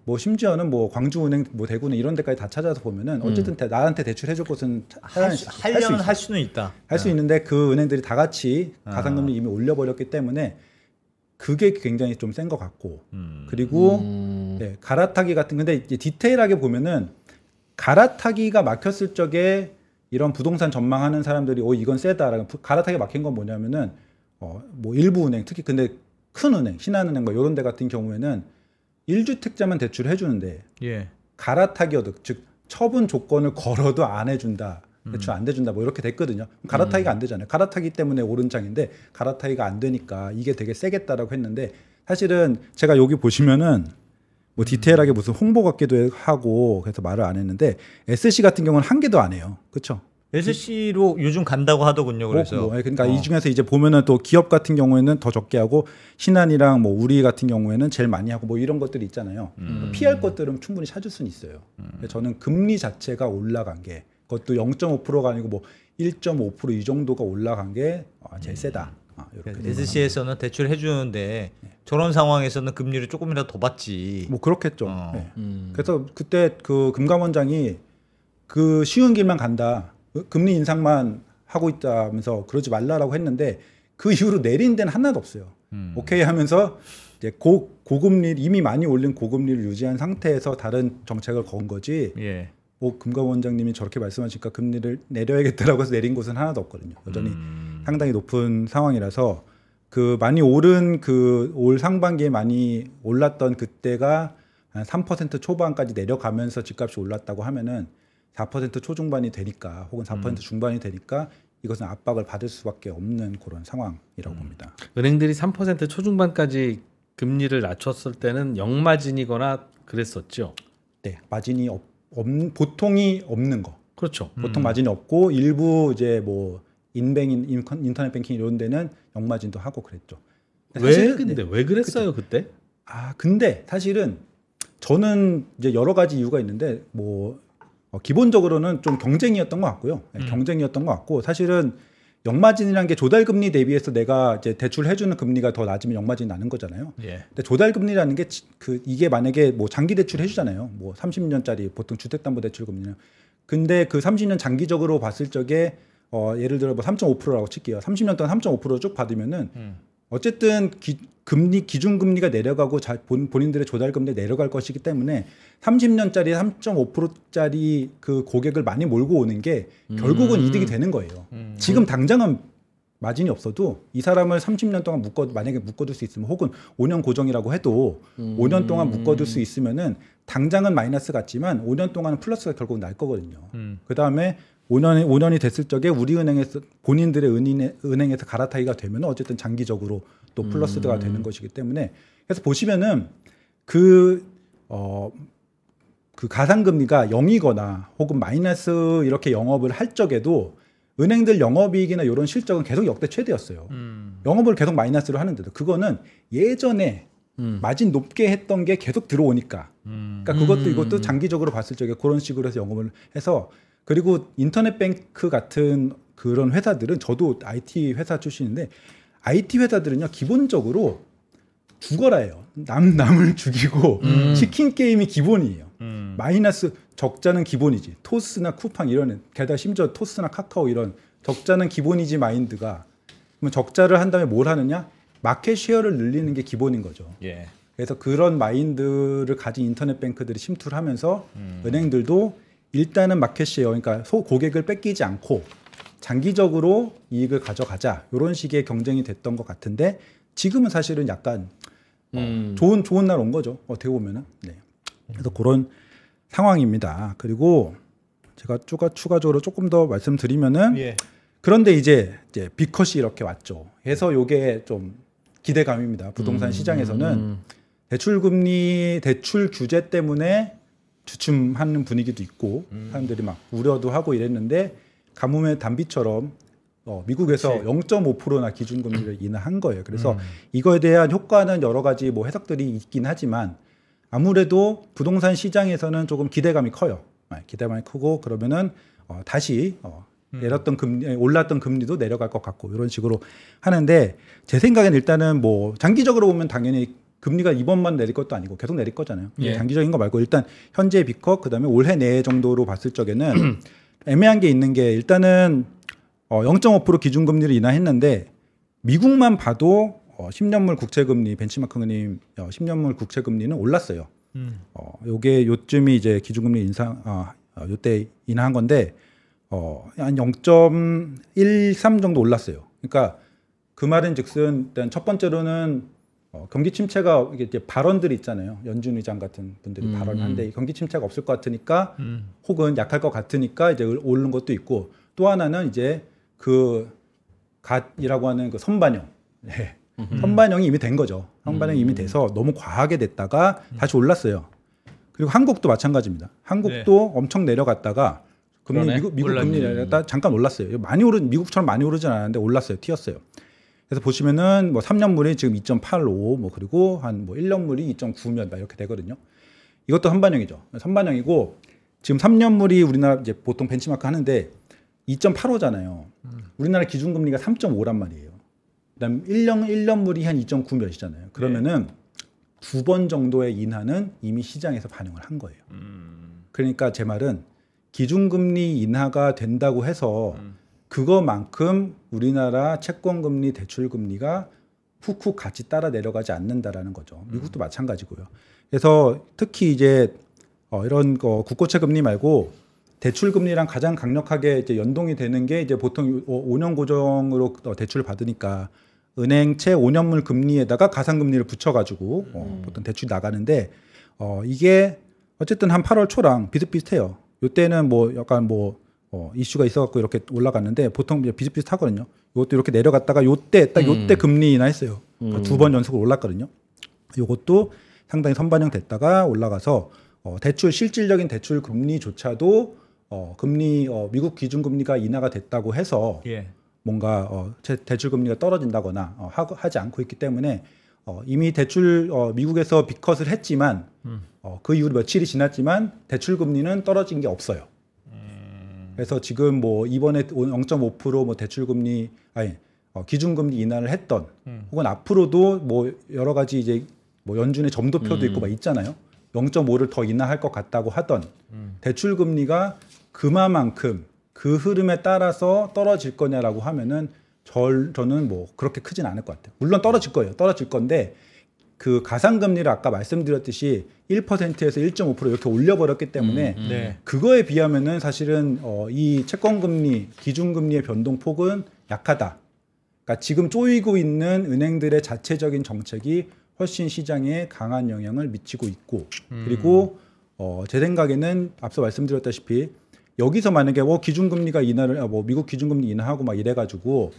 뭐 심지어는 뭐 광주은행, 뭐 대구은행 이런 데까지 다 찾아서 보면은 어쨌든 나한테 대출해줄 곳은 하려면 할 수는 있다. 할 수 있는데 그 은행들이 다 같이 가상금리 이미 올려버렸기 때문에 그게 굉장히 좀 센 것 같고 그리고 네, 갈아타기 같은 근데 이제 디테일하게 보면은 갈아타기가 막혔을 적에 이런 부동산 전망하는 사람들이 이건 세다라고 갈아타기 막힌 건 뭐냐면은 뭐 일부 은행 특히 근데 큰 은행, 신한은행 뭐 이런 데 같은 경우에는 1주택자만 대출을 해주는데 갈아타기여도 즉 처분 조건을 걸어도 안 해준다. 대출 안 돼준다. 뭐 이렇게 됐거든요. 갈아타기가 안 되잖아요. 갈아타기 때문에 오른 장인데 갈아타기가 안 되니까 이게 되게 세겠다라고 했는데 사실은 제가 여기 보시면은 뭐 디테일하게 무슨 홍보 같기도 하고 그래서 말을 안 했는데 SC 같은 경우는 한 개도 안 해요. 그렇죠? SC로 요즘 간다고 하더군요. 그래서 그러니까 이 중에서 이제 보면은 또 기업 같은 경우에는 더 적게 하고 신한이랑 뭐 우리 같은 경우에는 제일 많이 하고 뭐 이런 것들이 있잖아요. 피할 것들은 충분히 찾을 수는 있어요. 저는 금리 자체가 올라간 게 그것도 0.5%가 아니고 뭐 1.5% 이 정도가 올라간 게 제일 세다. SC에서는 대출 해주는데 저런 상황에서는 금리를 조금이라도 더 받지. 뭐 그렇겠죠. 네. 그래서 그때 그 금감원장이 그 쉬운 길만 간다. 금리 인상만 하고 있다면서 그러지 말라라고 했는데 그 이후로 내린 데는 하나도 없어요. 오케이 하면서 이제 고금리 이미 많이 올린 고금리를 유지한 상태에서 다른 정책을 건 거지. 금감원장님이 저렇게 말씀하시니까 금리를 내려야겠다라고 해서 내린 곳은 하나도 없거든요. 여전히 상당히 높은 상황이라서 그 많이 오른 그 올 상반기에 많이 올랐던 그때가 한 3% 초반까지 내려가면서 집값이 올랐다고 하면은 4% 초중반이 되니까 혹은 4% 중반이 되니까 이것은 압박을 받을 수밖에 없는 그런 상황이라고 봅니다. 은행들이 3% 초중반까지 금리를 낮췄을 때는 영마진이거나 그랬었죠. 네, 마진이 보통이 없는 거. 그렇죠. 보통 마진이 없고 일부 이제 뭐 인터넷 뱅킹 이런 데는 영마진도 하고 그랬죠. 왜 그랬어요 그때? 근데 사실은 저는 이제 여러 가지 이유가 있는데 뭐 기본적으로는 좀 경쟁이었던 것 같고요. 경쟁이었던 것 같고 사실은 영마진이라는 게 조달금리 대비해서 내가 이제 대출해주는 금리가 더 낮으면 영마진이 나는 거잖아요. 근데 조달금리라는 게 이게 만약에 뭐 장기 대출 해주잖아요. 뭐 30년짜리 보통 주택담보대출 금리는. 근데 그 30년 장기적으로 봤을 적에 예를 들어 뭐 3.5%라고 칠게요. 30년 동안 3.5% 쭉 받으면은 어쨌든 기준금리가 내려가고 본인들의 조달금리가 내려갈 것이기 때문에 30년짜리 3.5%짜리 그 고객을 많이 몰고 오는 게 결국은 이득이 되는 거예요. 지금 당장은 마진이 없어도 이 사람을 30년 동안 만약에 묶어둘 수 있으면 혹은 5년 고정이라고 해도 5년 동안 묶어둘 수 있으면은 당장은 마이너스 같지만 5년 동안은 플러스가 결국 날 거거든요. 그 다음에 5년이 됐을 적에 우리은행에서 본인들의 은행에서 갈아타기가 되면 어쨌든 장기적으로 또 플러스가 되는 것이기 때문에 그래서 보시면은 그 가상금리가 0이거나 혹은 마이너스 이렇게 영업을 할 적에도 은행들 영업이익이나 이런 실적은 계속 역대 최대였어요. 영업을 계속 마이너스로 하는데도 그거는 예전에 마진 높게 했던 게 계속 들어오니까 그러니까 이것도 장기적으로 봤을 적에 그런 식으로 해서 영업을 해서 그리고 인터넷 뱅크 같은 그런 회사들은 저도 IT 회사 출신인데 IT 회사들은요 기본적으로 죽어라예요. 남을 죽이고 치킨 게임이 기본이에요. 마이너스 적자는 기본이지. 토스나 쿠팡 이런 게다가 심지어 토스나 카카오 이런 적자는 기본이지 마인드가 그러면 적자를 한 다음에 뭘 하느냐? 마켓 쉐어를 늘리는 게 기본인 거죠. 그래서 그런 마인드를 가진 인터넷 뱅크들이 침투를 하면서 은행들도 일단은 마켓 쉐어, 그러니까 고객을 뺏기지 않고 장기적으로 이익을 가져가자 이런 식의 경쟁이 됐던 것 같은데 지금은 사실은 약간 좋은 날 온 거죠. 어떻게 보면은. 네. 그래서 그런 상황입니다. 그리고 제가 추가적으로 조금 더 말씀드리면은 예. 그런데 이제 B컷이 이렇게 왔죠. 그래서 이게 좀 기대감입니다. 부동산 시장에서는 대출 규제 때문에 주춤하는 분위기도 있고 사람들이 막 우려도 하고 이랬는데 가뭄의 단비처럼 미국에서 0.5%나 기준금리를 인하한 거예요. 그래서 이거에 대한 효과는 여러 가지 뭐 해석들이 있긴 하지만 아무래도 부동산 시장에서는 조금 기대감이 커요. 기대감이 크고 그러면은 다시 올랐던 금리도 내려갈 것 같고 이런 식으로 하는데 제 생각엔 일단은 뭐 장기적으로 보면 당연히 금리가 이번만 내릴 것도 아니고 계속 내릴 거잖아요. 예. 장기적인 거 말고 일단 현재 B컷 그다음에 올해 내 정도로 봤을 적에는 애매한 게 있는 게 일단은 0.5% 기준금리를 인하했는데 미국만 봐도 10년물 국채금리 벤치마크님 10년물 국채금리는 올랐어요. 요게 요쯤이 이제 기준금리 인상 요때 인하한 건데 한 0.13 정도 올랐어요. 그러니까 그 말인즉슨 일단 첫 번째로는 경기 침체가 이게 발언들이 있잖아요. 연준 의장 같은 분들이 발언하는데 경기 침체가 없을 것 같으니까 혹은 약할 것 같으니까 이제 오르는 것도 있고 또 하나는 이제 그 갓이라고 하는 그 선반영. 네. 선반영이 이미 된 거죠. 선반영이 이미 돼서 너무 과하게 됐다가 다시 올랐어요. 그리고 한국도 마찬가지입니다. 한국도 엄청 내려갔다가 미국 금리 내려갔다 잠깐 올랐어요. 미국처럼 많이 오르진 않았는데 올랐어요. 튀었어요. 그래서 보시면은 뭐 3년물이 지금 2.85 뭐 그리고 한 뭐 1년물이 2.9몇 이렇게 되거든요. 이것도 선반영이죠. 선반영이고 지금 3년물이 우리나라 이제 보통 벤치마크 하는데 2.85잖아요. 우리나라 기준금리가 3.5란 말이에요. 그다음 1년물이 한 2.9 몇이잖아요. 그러면은 두 번 정도의 인하는 이미 시장에서 반영을 한 거예요. 그러니까 제 말은 기준금리 인하가 된다고 해서 그거만큼 우리나라 채권금리, 대출금리가 훅훅 같이 따라 내려가지 않는다라는 거죠. 미국도 마찬가지고요. 그래서 특히 이제 이런 국고채 금리 말고 대출 금리랑 가장 강력하게 이제 연동이 되는 게 이제 보통 5년 고정으로 대출을 받으니까 은행채 5년물 금리에다가 가상금리를 붙여가지고 보통 대출이 나가는데 이게 어쨌든 한 8월 초랑 비슷비슷해요. 이때는 뭐 약간 이슈가 있어갖고 이렇게 올라갔는데 보통 비슷비슷하거든요. 이것도 이렇게 내려갔다가 요때 금리 인하했어요. 그러니까 2번 연속으로 올랐거든요. 이것도 상당히 선반영 됐다가 올라가서 실질적인 대출 금리조차도 미국 기준금리가 인하가 됐다고 해서 뭔가 대출 금리가 떨어진다거나 하지 않고 있기 때문에 이미 미국에서 B컷을 했지만 그 이후로 며칠이 지났지만 대출 금리는 떨어진 게 없어요. 그래서 지금 뭐 이번에 0.5% 뭐 대출금리 기준금리 인하를 했던 혹은 앞으로도 뭐 여러 가지 이제 뭐 연준의 점도표도 있고 막 있잖아요. 0.5를 더 인하할 것 같다고 하던 대출금리가 그만큼 그 흐름에 따라서 떨어질 거냐라고 하면은 저는 뭐 그렇게 크진 않을 것 같아요. 물론 떨어질 거예요. 떨어질 건데 그 가상금리를 아까 말씀드렸듯이 1%에서 1.5% 이렇게 올려버렸기 때문에 그거에 비하면은 사실은 이 채권금리, 기준금리의 변동폭은 약하다. 그러니까 지금 쪼이고 있는 은행들의 자체적인 정책이 훨씬 시장에 강한 영향을 미치고 있고 그리고 제 생각에는 앞서 말씀드렸다시피 여기서 만약에 기준금리가 인하를 미국 기준금리 인하하고 막 이래가지고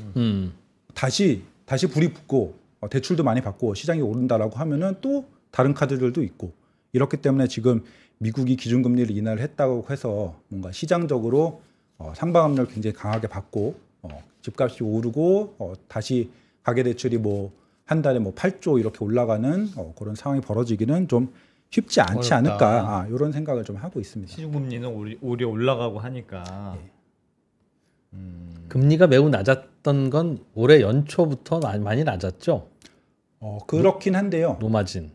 다시 불이 붙고 대출도 많이 받고 시장이 오른다라고 하면은 또 다른 카드들도 있고 이렇기 때문에 지금 미국이 기준금리를 인하를 했다고 해서 뭔가 시장적으로 상방압력을 굉장히 강하게 받고 집값이 오르고 다시 가계대출이 뭐 한 달에 뭐 8조 이렇게 올라가는 그런 상황이 벌어지기는 좀 쉽지 않지 않을까 이런 생각을 좀 하고 있습니다. 시중금리는 오히려 올라가고 하니까 금리가 매우 낮았던 건 올해 연초부터 많이 낮았죠. 그렇긴 한데요. 노마진.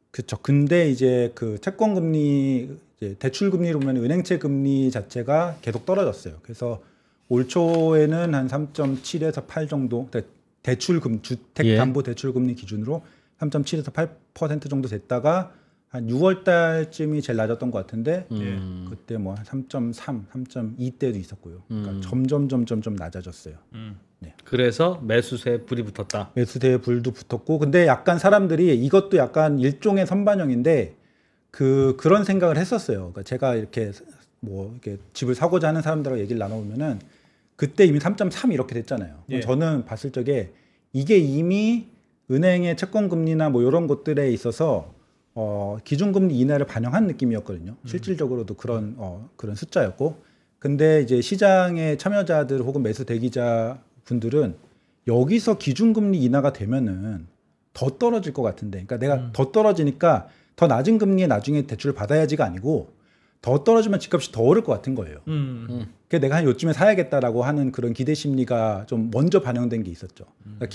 그렇죠. 근데 이제 그 채권금리, 대출 금리로 보면 은행채 금리 자체가 계속 떨어졌어요. 그래서 올 초에는 한 3.7에서 8 정도 주택담보대출금리 기준으로 3.7에서 8% 정도 됐다가 한 6월 달쯤이 제일 낮았던 것 같은데 그때 뭐 3.3, 3.2 때도 있었고요. 그러니까 점점 낮아졌어요. 네. 그래서 매수세에 불이 붙었다. 매수세에 불도 붙었고, 근데 약간 사람들이 이것도 약간 일종의 선반영인데 그런 생각을 했었어요. 그러니까 제가 이렇게 뭐 이렇게 집을 사고자 하는 사람들하고 얘기를 나눠보면은 그때 이미 3.3 이렇게 됐잖아요. 예. 저는 봤을 적에 이게 이미 은행의 채권 금리나 뭐 이런 것들에 있어서 기준금리 인하를 반영한 느낌이었거든요. 실질적으로도 그런 숫자였고, 근데 이제 시장의 참여자들 혹은 매수 대기자 분들은 여기서 기준금리 인하가 되면은 더 떨어질 것 같은데, 그러니까 내가 더 떨어지니까 더 낮은 금리에 나중에 대출을 받아야지가 아니고 더 떨어지면 집값이 더 오를 것 같은 거예요. 그래서 내가 한 요쯤에 사야겠다라고 하는 그런 기대 심리가 좀 먼저 반영된 게 있었죠. 그러니까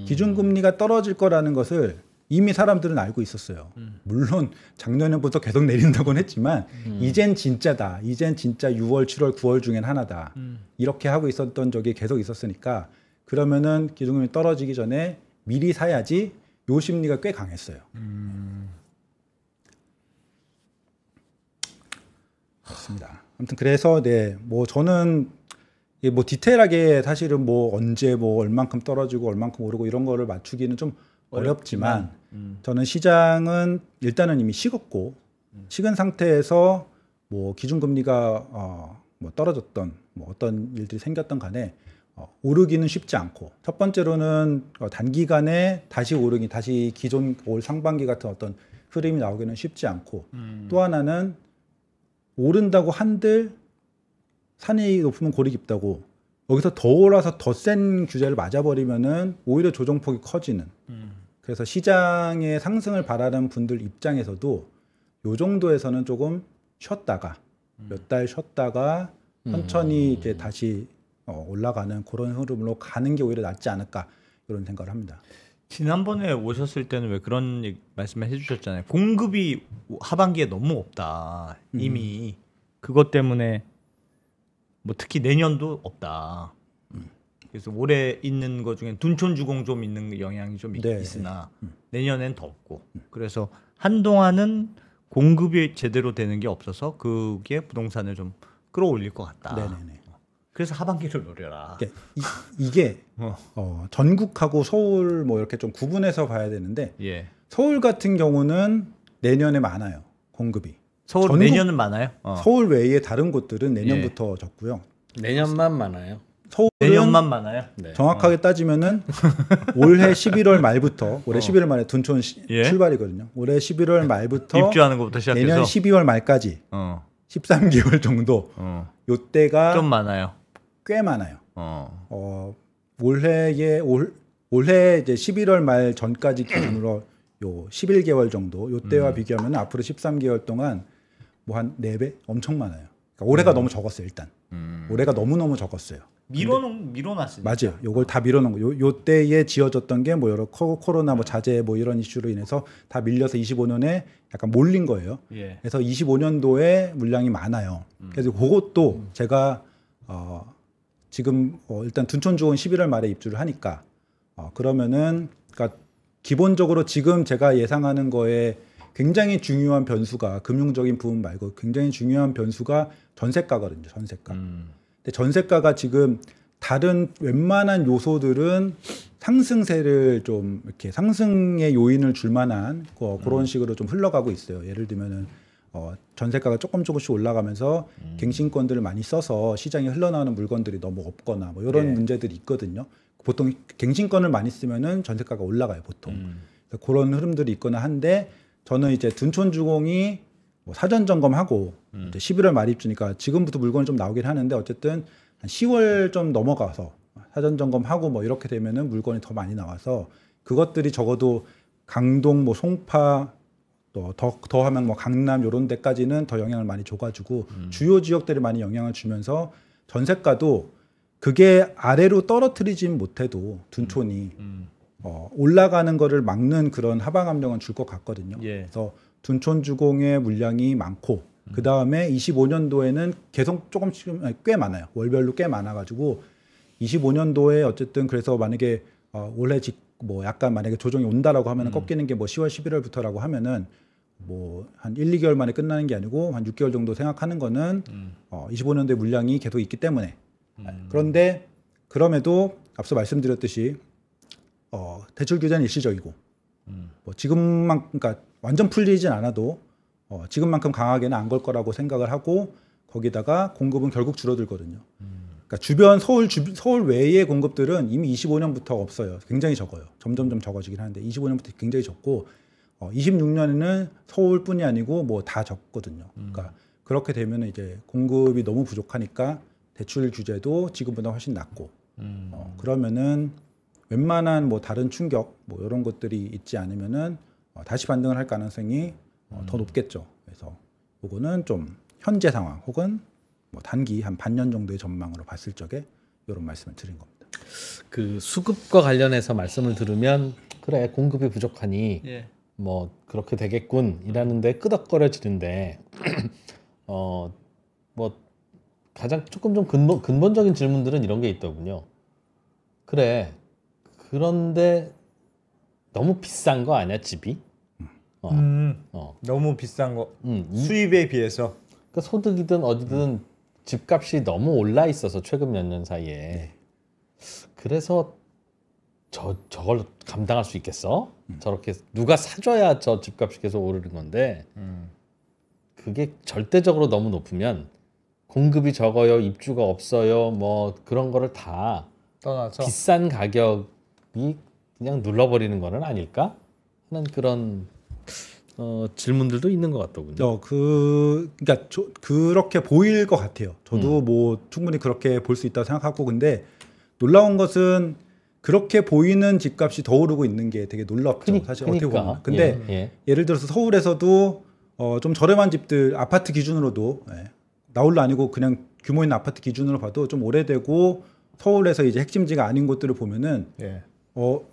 기준금리가 떨어질 거라는 것을 이미 사람들은 알고 있었어요. 물론 작년에부터 계속 내린다고는 했지만 이젠 진짜다. 이젠 진짜 6월, 7월, 9월 중엔 하나다. 이렇게 하고 있었던 적이 계속 있었으니까 그러면은 기준금리 떨어지기 전에 미리 사야지, 요 심리가 꽤 강했어요. 그렇습니다. 아무튼 그래서 네, 뭐 저는 뭐 디테일하게 사실은 뭐 언제 뭐 얼만큼 떨어지고 얼만큼 오르고 이런 거를 맞추기는 좀 어렵지만 저는 시장은 일단은 이미 식었고 식은 상태에서 뭐 기준금리가 뭐 떨어졌던 뭐 어떤 일들이 생겼던 간에 오르기는 쉽지 않고, 첫 번째로는 단기간에 다시 기존 올 상반기 같은 어떤 흐름이 나오기는 쉽지 않고, 또 하나는 오른다고 한들 산이 높으면 골이 깊다고, 여기서 더 올라서 더 센 규제를 맞아버리면은 오히려 조정폭이 커지는. 그래서 시장의 상승을 바라는 분들 입장에서도 요 정도에서는 조금 쉬었다가 몇 달 쉬었다가 천천히 이제 다시 올라가는 그런 흐름으로 가는 게 오히려 낫지 않을까, 이런 생각을 합니다. 지난번에 오셨을 때는 왜 그런 말씀을 해주셨잖아요. 공급이 하반기에 너무 없다. 이미 그것 때문에 뭐 특히 내년도 없다. 그래서 올해 있는 것 중에 둔촌주공 좀 있는 영향이 좀 있으나 내년엔 더 없고, 그래서 한동안은 공급이 제대로 되는 게 없어서 그게 부동산을 좀 끌어올릴 것 같다. 네네네. 그래서 하반기를 노려라. 이게 전국하고 서울 뭐 이렇게 좀 구분해서 봐야 되는데, 서울 같은 경우는 내년에 많아요, 공급이. 서울 내년은 많아요. 서울 외에 다른 곳들은 내년부터 적고요. 내년만 많아요. 서울은 내년만 많아요. 네. 정확하게 따지면은 올해 11월 말부터, 올해 11월 말에 둔촌 출발이거든요. 올해 11월 말부터 입주하는 것부터 시작해서 내년 12월 말까지 13개월 정도 요때가 좀 많아요. 꽤 많아요. 올해 이제 11월 말 전까지 기준으로 요 11개월 정도 요때와 비교하면 앞으로 13개월 동안 뭐 한 4배 엄청 많아요. 그러니까 올해가 너무 적었어요, 일단. 올해가 너무너무 적었어요. 밀어놨으니까. 맞아요. 요걸 다 밀어놓은 거. 요때에 지어졌던 게 뭐 여러 코로나 뭐 자재 뭐 이런 이슈로 인해서 다 밀려서 25년에 약간 몰린 거예요. 그래서 25년도에 물량이 많아요. 그래서 그것도 제가 지금 일단 둔촌주공 11월 말에 입주를 하니까 그러면은 그러니까 기본적으로 지금 제가 예상하는 거에 굉장히 중요한 변수가, 금융적인 부분 말고 굉장히 중요한 변수가 전세가거든요. 전세가. 근데 전세가가 지금 다른 웬만한 요소들은 상승세를 좀 이렇게 상승의 요인을 줄 만한 그런 식으로 좀 흘러가고 있어요. 예를 들면은 전세가가 조금씩 올라가면서 갱신권들을 많이 써서 시장에 흘러나오는 물건들이 너무 없거나 뭐 이런 문제들이 있거든요. 보통 갱신권을 많이 쓰면은 전세가가 올라가요, 보통. 그래서 그런 흐름들이 있거나 한데, 저는 이제 둔촌주공이 뭐 사전 점검하고 이제 11월 말 입주니까 지금부터 물건이 좀 나오긴 하는데, 어쨌든 한 10월 좀 넘어가서 사전 점검하고 뭐 이렇게 되면은 물건이 더 많이 나와서, 그것들이 적어도 강동, 뭐 송파, 또 더 하면 뭐 강남 이런 데까지는 더 영향을 많이 줘가지고 주요 지역들이 많이 영향을 주면서 전세가도 그게 아래로 떨어뜨리진 못해도 둔촌이 올라가는 거를 막는 그런 하방 압력은 줄 것 같거든요. 그래서 둔촌주공의 물량이 많고, 그 다음에 25년도에는 계속 조금씩 꽤 많아요. 월별로 꽤 많아가지고 25년도에 어쨌든 그래서 만약에 올해 뭐 약간 만약에 조정이 온다라고 하면은 꺾이는 게 뭐 10월 11월부터라고 하면은 뭐 한 1, 2개월 만에 끝나는 게 아니고 한 6개월 정도 생각하는 거는 25년도에 물량이 계속 있기 때문에 그런데 그럼에도 앞서 말씀드렸듯이 대출 규제는 일시적이고 뭐 지금만 그러니까 완전 풀리진 않아도 지금만큼 강하게는 안 걸 거라고 생각을 하고 거기다가 공급은 결국 줄어들거든요. 그러니까 주변 서울 외의 공급들은 이미 25년부터 없어요. 굉장히 적어요. 점점점 적어지긴 하는데 25년부터 굉장히 적고 26년에는 서울뿐이 아니고 뭐 다 적거든요. 그러니까 그렇게 되면 이제 공급이 너무 부족하니까 대출 규제도 지금보다 훨씬 낮고 그러면은 웬만한 뭐 다른 충격 뭐 이런 것들이 있지 않으면은 다시 반등을 할 가능성이 더 높겠죠. 그래서 요거는 좀 현재 상황 혹은 뭐 단기 한 반년 정도의 전망으로 봤을 적에 이런 말씀을 드린 겁니다. 그 수급과 관련해서 말씀을 들으면 그래 공급이 부족하니 뭐 그렇게 되겠군 이라는데 끄덕거려지는데 뭐 가장 조금 좀 근본적인 질문들은 이런 게 있더군요. 그래 그런데 너무 비싼 거 아니야 집이? 너무 비싼 거 수입에 비해서 그러니까 소득이든 어디든 집값이 너무 올라 있어서 최근 몇 년 사이에 그래서 저걸 감당할 수 있겠어? 저렇게 누가 사줘야 저 집값이 계속 오르는 건데 그게 절대적으로 너무 높으면 공급이 적어요, 입주가 없어요, 뭐 그런 거를 다 떠나서 비싼 가격이 그냥 눌러버리는 거는 아닐까 하는 그런 질문들도 있는 것 같더군요. 그러니까 그렇게 보일 것 같아요. 저도 뭐 충분히 그렇게 볼 수 있다고 생각하고 근데 놀라운 것은 그렇게 보이는 집값이 더 오르고 있는 게 되게 놀랍죠. 사실 어떻게 보면. 근데 예를 들어서 서울에서도 좀 저렴한 집들 아파트 기준으로도 나홀로 아니고 그냥 규모 있는 아파트 기준으로 봐도 좀 오래되고 서울에서 이제 핵심지가 아닌 곳들을 보면은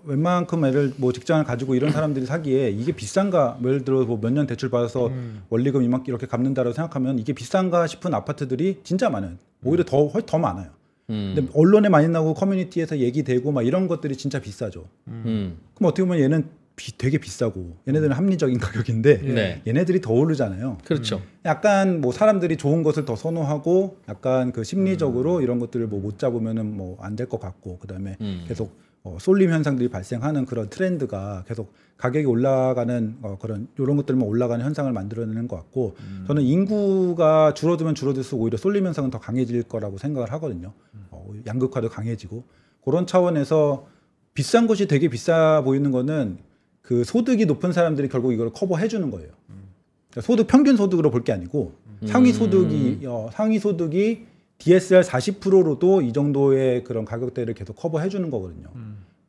웬만큼 애를 뭐 직장을 가지고 이런 사람들이 사기에 이게 비싼가 예를 들어 뭐 몇 년 대출 받아서 원리금 이만큼 이렇게 갚는다라고 생각하면 이게 비싼가 싶은 아파트들이 진짜 많아요. 오히려 더 많아요. 근데 언론에 많이 나오고 커뮤니티에서 얘기되고 막 이런 것들이 진짜 비싸죠. 그럼 어떻게 보면 얘는 되게 비싸고 얘네들은 합리적인 가격인데 얘네들이 더 오르잖아요. 그렇죠. 약간 뭐 사람들이 좋은 것을 더 선호하고 약간 그 심리적으로 이런 것들을 뭐 못 잡으면은 뭐 안 될 것 같고 그다음에 계속 쏠림 현상들이 발생하는 그런 트렌드가 계속 가격이 올라가는 그런 이런 것들만 올라가는 현상을 만들어내는 것 같고 저는 인구가 줄어들면 줄어들수록 오히려 쏠림 현상은 더 강해질 거라고 생각을 하거든요. 양극화도 강해지고 그런 차원에서 비싼 것이 되게 비싸 보이는 거는 그 소득이 높은 사람들이 결국 이걸 커버해 주는 거예요. 그러니까 소득 평균 소득으로 볼 게 아니고 상위 소득이 DSR 40%로도 이 정도의 그런 가격대를 계속 커버해 주는 거거든요.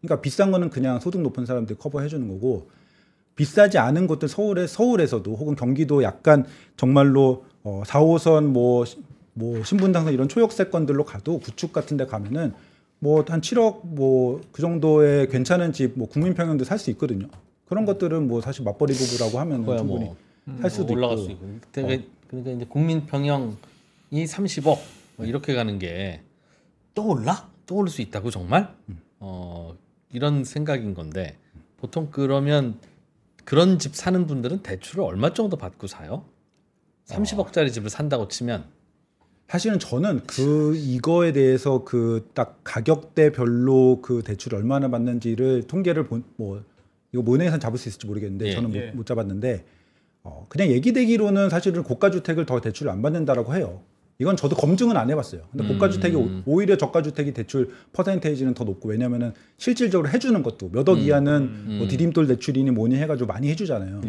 그러니까 비싼 거는 그냥 소득 높은 사람들이 커버해 주는 거고 비싸지 않은 곳들 서울에서도 혹은 경기도 약간 정말로 4호선 뭐 신분당선 이런 초역세권들로 가도 구축 같은 데 가면은 뭐 한 7억 뭐 그 정도의 괜찮은 집 뭐 국민평형도 살 수 있거든요. 그런 것들은 뭐 사실 맞벌이 부부라고 하면 충분히 살 수도 올라갈 있고. 수 있고. 그러니까 이제 국민평형이 30억 뭐 이렇게 가는 게 또 올라? 또 오를 수 있다고 정말? 이런 생각인 건데 보통 그러면 그런 집 사는 분들은 대출을 얼마 정도 받고 사요? 30억짜리 집을 산다고 치면 사실은 저는 이거에 대해서 그 딱 가격대별로 그 대출을 얼마나 받는지를 통계를 뭐 이거 모네에서 잡을 수 있을지 모르겠는데 저는 못 잡았는데 그냥 얘기되기로는 사실은 고가주택을 더 대출을 안 받는다라고 해요. 이건 저도 검증은 안 해봤어요. 근데 고가주택이 오히려 저가주택이 대출 퍼센테이지는 더 높고 왜냐면은 실질적으로 해주는 것도 몇 억 이하는 뭐 디딤돌 대출이니 뭐니 해가지고 많이 해주잖아요.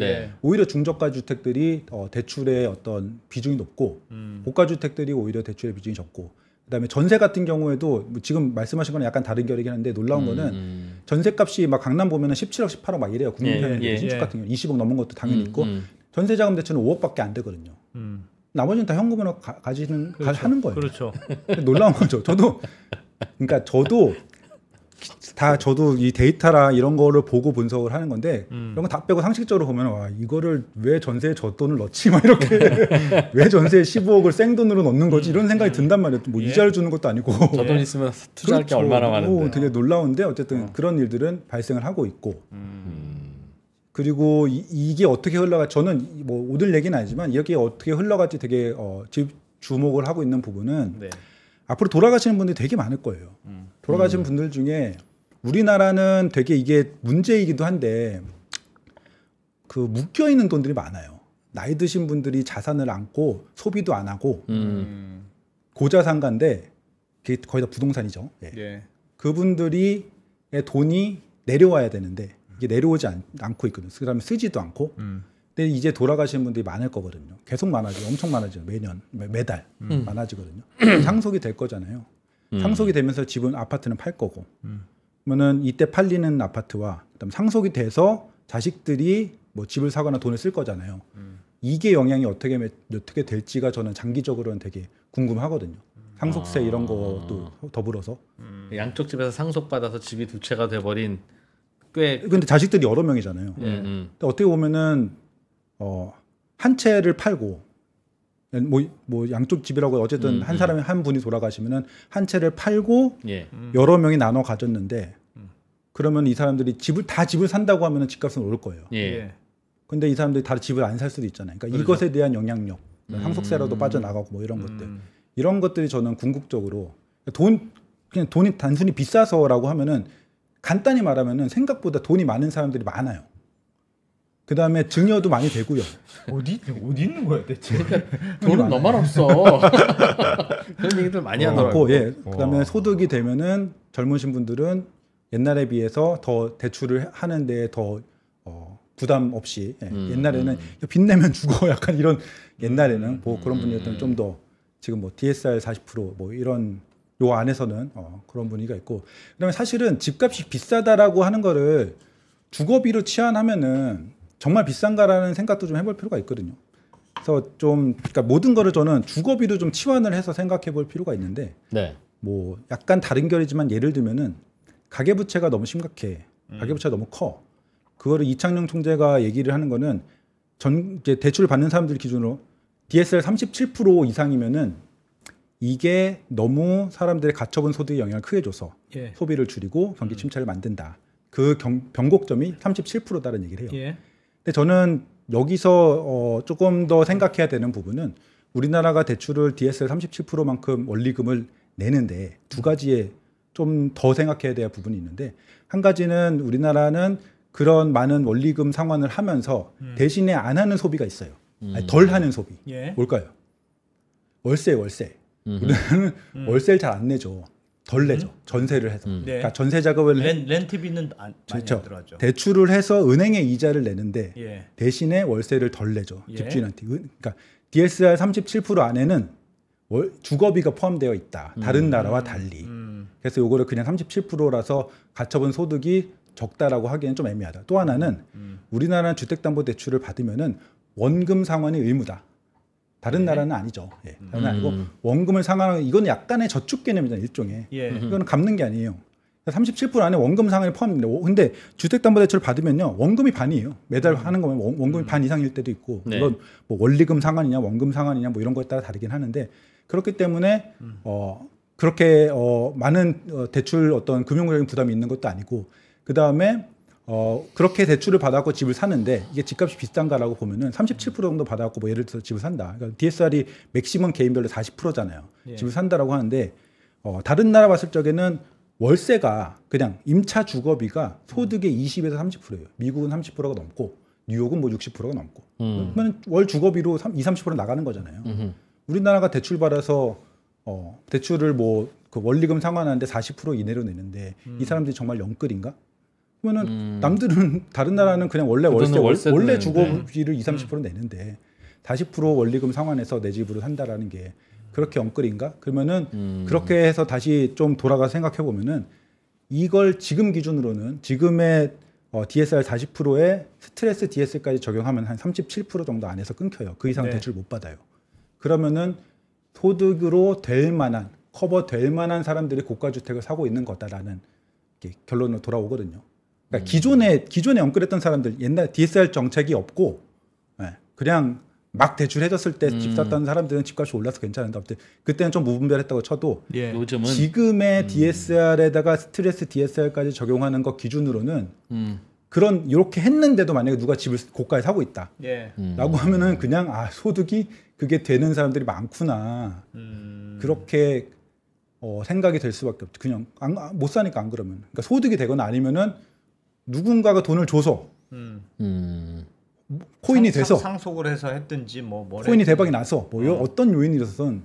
오히려 중저가 주택들이 대출의 어떤 비중이 높고 고가주택들이 오히려 대출의 비중이 적고 그다음에 전세 같은 경우에도 뭐 지금 말씀하신 거는 약간 다른 결이긴 한데 놀라운 거는 전세값이 막 강남 보면은 17억, 18억 막 이래요. 국민평형 신축 같은 경우 20억 넘은 것도 당연히 있고 전세자금 대출은 5억밖에 안 되거든요. 나머지는 다 현금으로 하는 거예요. 그렇죠. 놀라운 거죠. 저도 이 데이터라 이런 거를 보고 분석을 하는 건데 이런 거 다 빼고 상식적으로 보면 와 이거를 왜 전세에 저 돈을 넣지 막 이렇게 왜 전세에 15억을 생돈으로 넣는 거지 이런 생각이 든단 말이에요. 뭐 이자를 주는 것도 아니고 저 돈 있으면 투자할 게 얼마나 많은데 되게 놀라운데 어쨌든 그런 일들은 발생을 하고 있고 그리고 이게 어떻게 흘러가 저는 뭐 오늘 얘기는 아니지만 이게 어떻게 흘러갈지 되게 주목을 하고 있는 부분은 네. 앞으로 돌아가시는 분들이 되게 많을 거예요. 돌아가시는 분들 중에 우리나라는 되게 이게 문제이기도 한데 그 묶여 있는 돈들이 많아요. 나이 드신 분들이 자산을 안고 소비도 안 하고 고자산가인데 그게 거의 다 부동산이죠. 예. 예. 그분들이 돈이 내려와야 되는데 이게 내려오지 않고 있거든요. 그다음에 쓰지도 않고. 근데 이제 돌아가시는 분들이 많을 거거든요. 계속 많아지고 엄청 많아져요. 매년 매달 많아지거든요. 상속이 될 거잖아요. 상속이 되면서 집은 아파트는 팔 거고. 그러면은 이때 팔리는 아파트와 그다음 상속이 돼서 자식들이 뭐 집을 사거나 돈을 쓸 거잖아요. 이게 영향이 어떻게 될지가 저는 장기적으로는 되게 궁금하거든요. 상속세 이런 것도 더불어서. 양쪽 집에서 상속받아서 집이 두 채가 돼버린 꽤. 근데 자식들이 여러 명이잖아요. 근데 어떻게 보면은 한 채를 팔고 뭐 양쪽 집이라고 어쨌든 한 사람이 한 분이 돌아가시면은 한 채를 팔고 여러 명이 나눠 가졌는데 그러면 이 사람들이 집을 산다고 하면은 집값은 오를 거예요. 근데 이 사람들이 다 집을 안 살 수도 있잖아요. 그러니까 그렇죠. 이것에 대한 영향력, 상속세라도 빠져나가고 뭐 이런 것들, 이런 것들이 저는 궁극적으로 그냥 돈이 단순히 비싸서라고 하면은 간단히 말하면은 생각보다 돈이 많은 사람들이 많아요. 그 다음에 증여도 많이 되고요. 어디 있는 거야 대체? 돈은 너만 없어. 그런 얘기들 많이 하더라고. 예. 그 다음에 소득이 되면은 젊으신 분들은 옛날에 비해서 더 대출을 하는데 더 부담 없이 옛날에는 빚 내면 죽어 약간 이런 옛날에는 뭐 그런 분이었던 좀 더 지금 뭐 DSR 40% 뭐 이런 요 안에서는 그런 분위기가 있고 그다음에 사실은 집값이 비싸다라고 하는 거를 주거비로 치환하면은 정말 비싼가라는 생각도 좀 해볼 필요가 있거든요. 그래서 좀 그러니까 모든 거를 저는 주거비로 좀 치환을 해서 생각해볼 필요가 있는데 네. 뭐 약간 다른 결이지만 예를 들면은 가계부채가 너무 심각해, 가계부채가 너무 커. 그거를 이창용 총재가 얘기를 하는 거는 이제 대출을 받는 사람들 기준으로 DSR 37% 이상이면은 이게 너무 사람들의 가처분 소득에 영향을 크게 줘서 소비를 줄이고 경기 침체를 만든다. 그 변곡점이 37%다는 얘기를 해요. 근데 저는 여기서 조금 더 생각해야 되는 부분은 우리나라가 대출을 DSR 37%만큼 원리금을 내는데 두 가지에 좀 더 생각해야 될 부분이 있는데 한 가지는 우리나라는 그런 많은 원리금 상환을 하면서 대신에 안 하는 소비가 있어요. 아니, 덜 하는 소비. 뭘까요? 월세. 우리는 월세를 잘 안 내죠. 덜 내죠. 전세를 해서. 그러니까 전세 작업을 렌트비는 많이 그렇죠. 들어가죠. 대출을 해서 은행에 이자를 내는데 대신에 월세를 덜 내죠. 집주인한테. 그러니까 DSR 37% 안에는 주거비가 포함되어 있다. 다른 나라와 달리. 그래서 요거를 그냥 37%라서 가처분 소득이 적다라고 하기에는 좀 애매하다. 또 하나는 우리나라는 주택담보대출을 받으면은 원금 상환이 의무다. 다른 나라는 아니죠. 다른 아니고 원금을 상환하는 이건 약간의 저축 개념이잖아요. 일종의. 이거는 갚는 게 아니에요. 37% 안에 원금 상환이 포함됩니다. 근데 주택담보대출을 받으면요 원금이 반이에요. 매달 하는 거면 원금이 반 이상일 때도 있고 이건 뭐 원리금 상환이냐 원금 상환이냐 뭐 이런 거에 따라 다르긴 하는데 그렇기 때문에 그렇게 많은 대출 어떤 금융적인 부담이 있는 것도 아니고 그 다음에 그렇게 대출을 받아갖고 집을 사는데 이게 집값이 비싼가라고 보면은 37% 정도 받아갖고 뭐 예를 들어서 집을 산다. 그러니까 DSR이 맥시멈 개인별로 40%잖아요. 집을 산다라고 하는데 다른 나라 봤을 적에는 월세가 그냥 임차 주거비가 소득의 20에서 30%예요. 미국은 30%가 넘고 뉴욕은 뭐 60%가 넘고 그러면 월 주거비로 20-30% 나가는 거잖아요. 우리나라가 대출 받아서 대출을 뭐 그 원리금 상환하는데 40% 이내로 내는데 이 사람들이 정말 영끌인가? 그러면은 남들은 다른 나라는 그냥 원래 원래 주거비를 20-30% 내는데 40% 원리금 상환해서 내 집으로 산다라는 게 그렇게 영끌인가? 그러면은 그렇게 해서 다시 좀 돌아가서 생각해 보면은 이걸 지금 기준으로는 지금의 DSR 40%에 스트레스 DSR까지 적용하면 한 37% 정도 안에서 끊겨요. 그 이상 대출 못 받아요. 그러면은 소득으로 될 만한 커버 될 만한 사람들이 고가 주택을 사고 있는 거다라는 결론으로 돌아오거든요. 그러니까 기존에 연끌했던 사람들 옛날 DSR 정책이 없고 그냥 막 대출해줬을 때 집 샀던 사람들은 집값이 올라서 괜찮은데 그때는 좀 무분별했다고 쳐도 요즘은 지금의 DSR에다가 스트레스 DSR까지 적용하는 것 기준으로는 그런 이렇게 했는데도 만약에 누가 집을 고가에 사고 있다. 예. 라고 하면은 그냥 소득이 그게 되는 사람들이 많구나. 그렇게 생각이 될 수밖에 없죠. 그냥 못 사니까 안 그러면. 그러니까 소득이 되거나 아니면은 누군가가 돈을 줘서 코인이 돼서 상속을 해서 했든지 코인이 대박이 나서 어떤 요인이 있어서든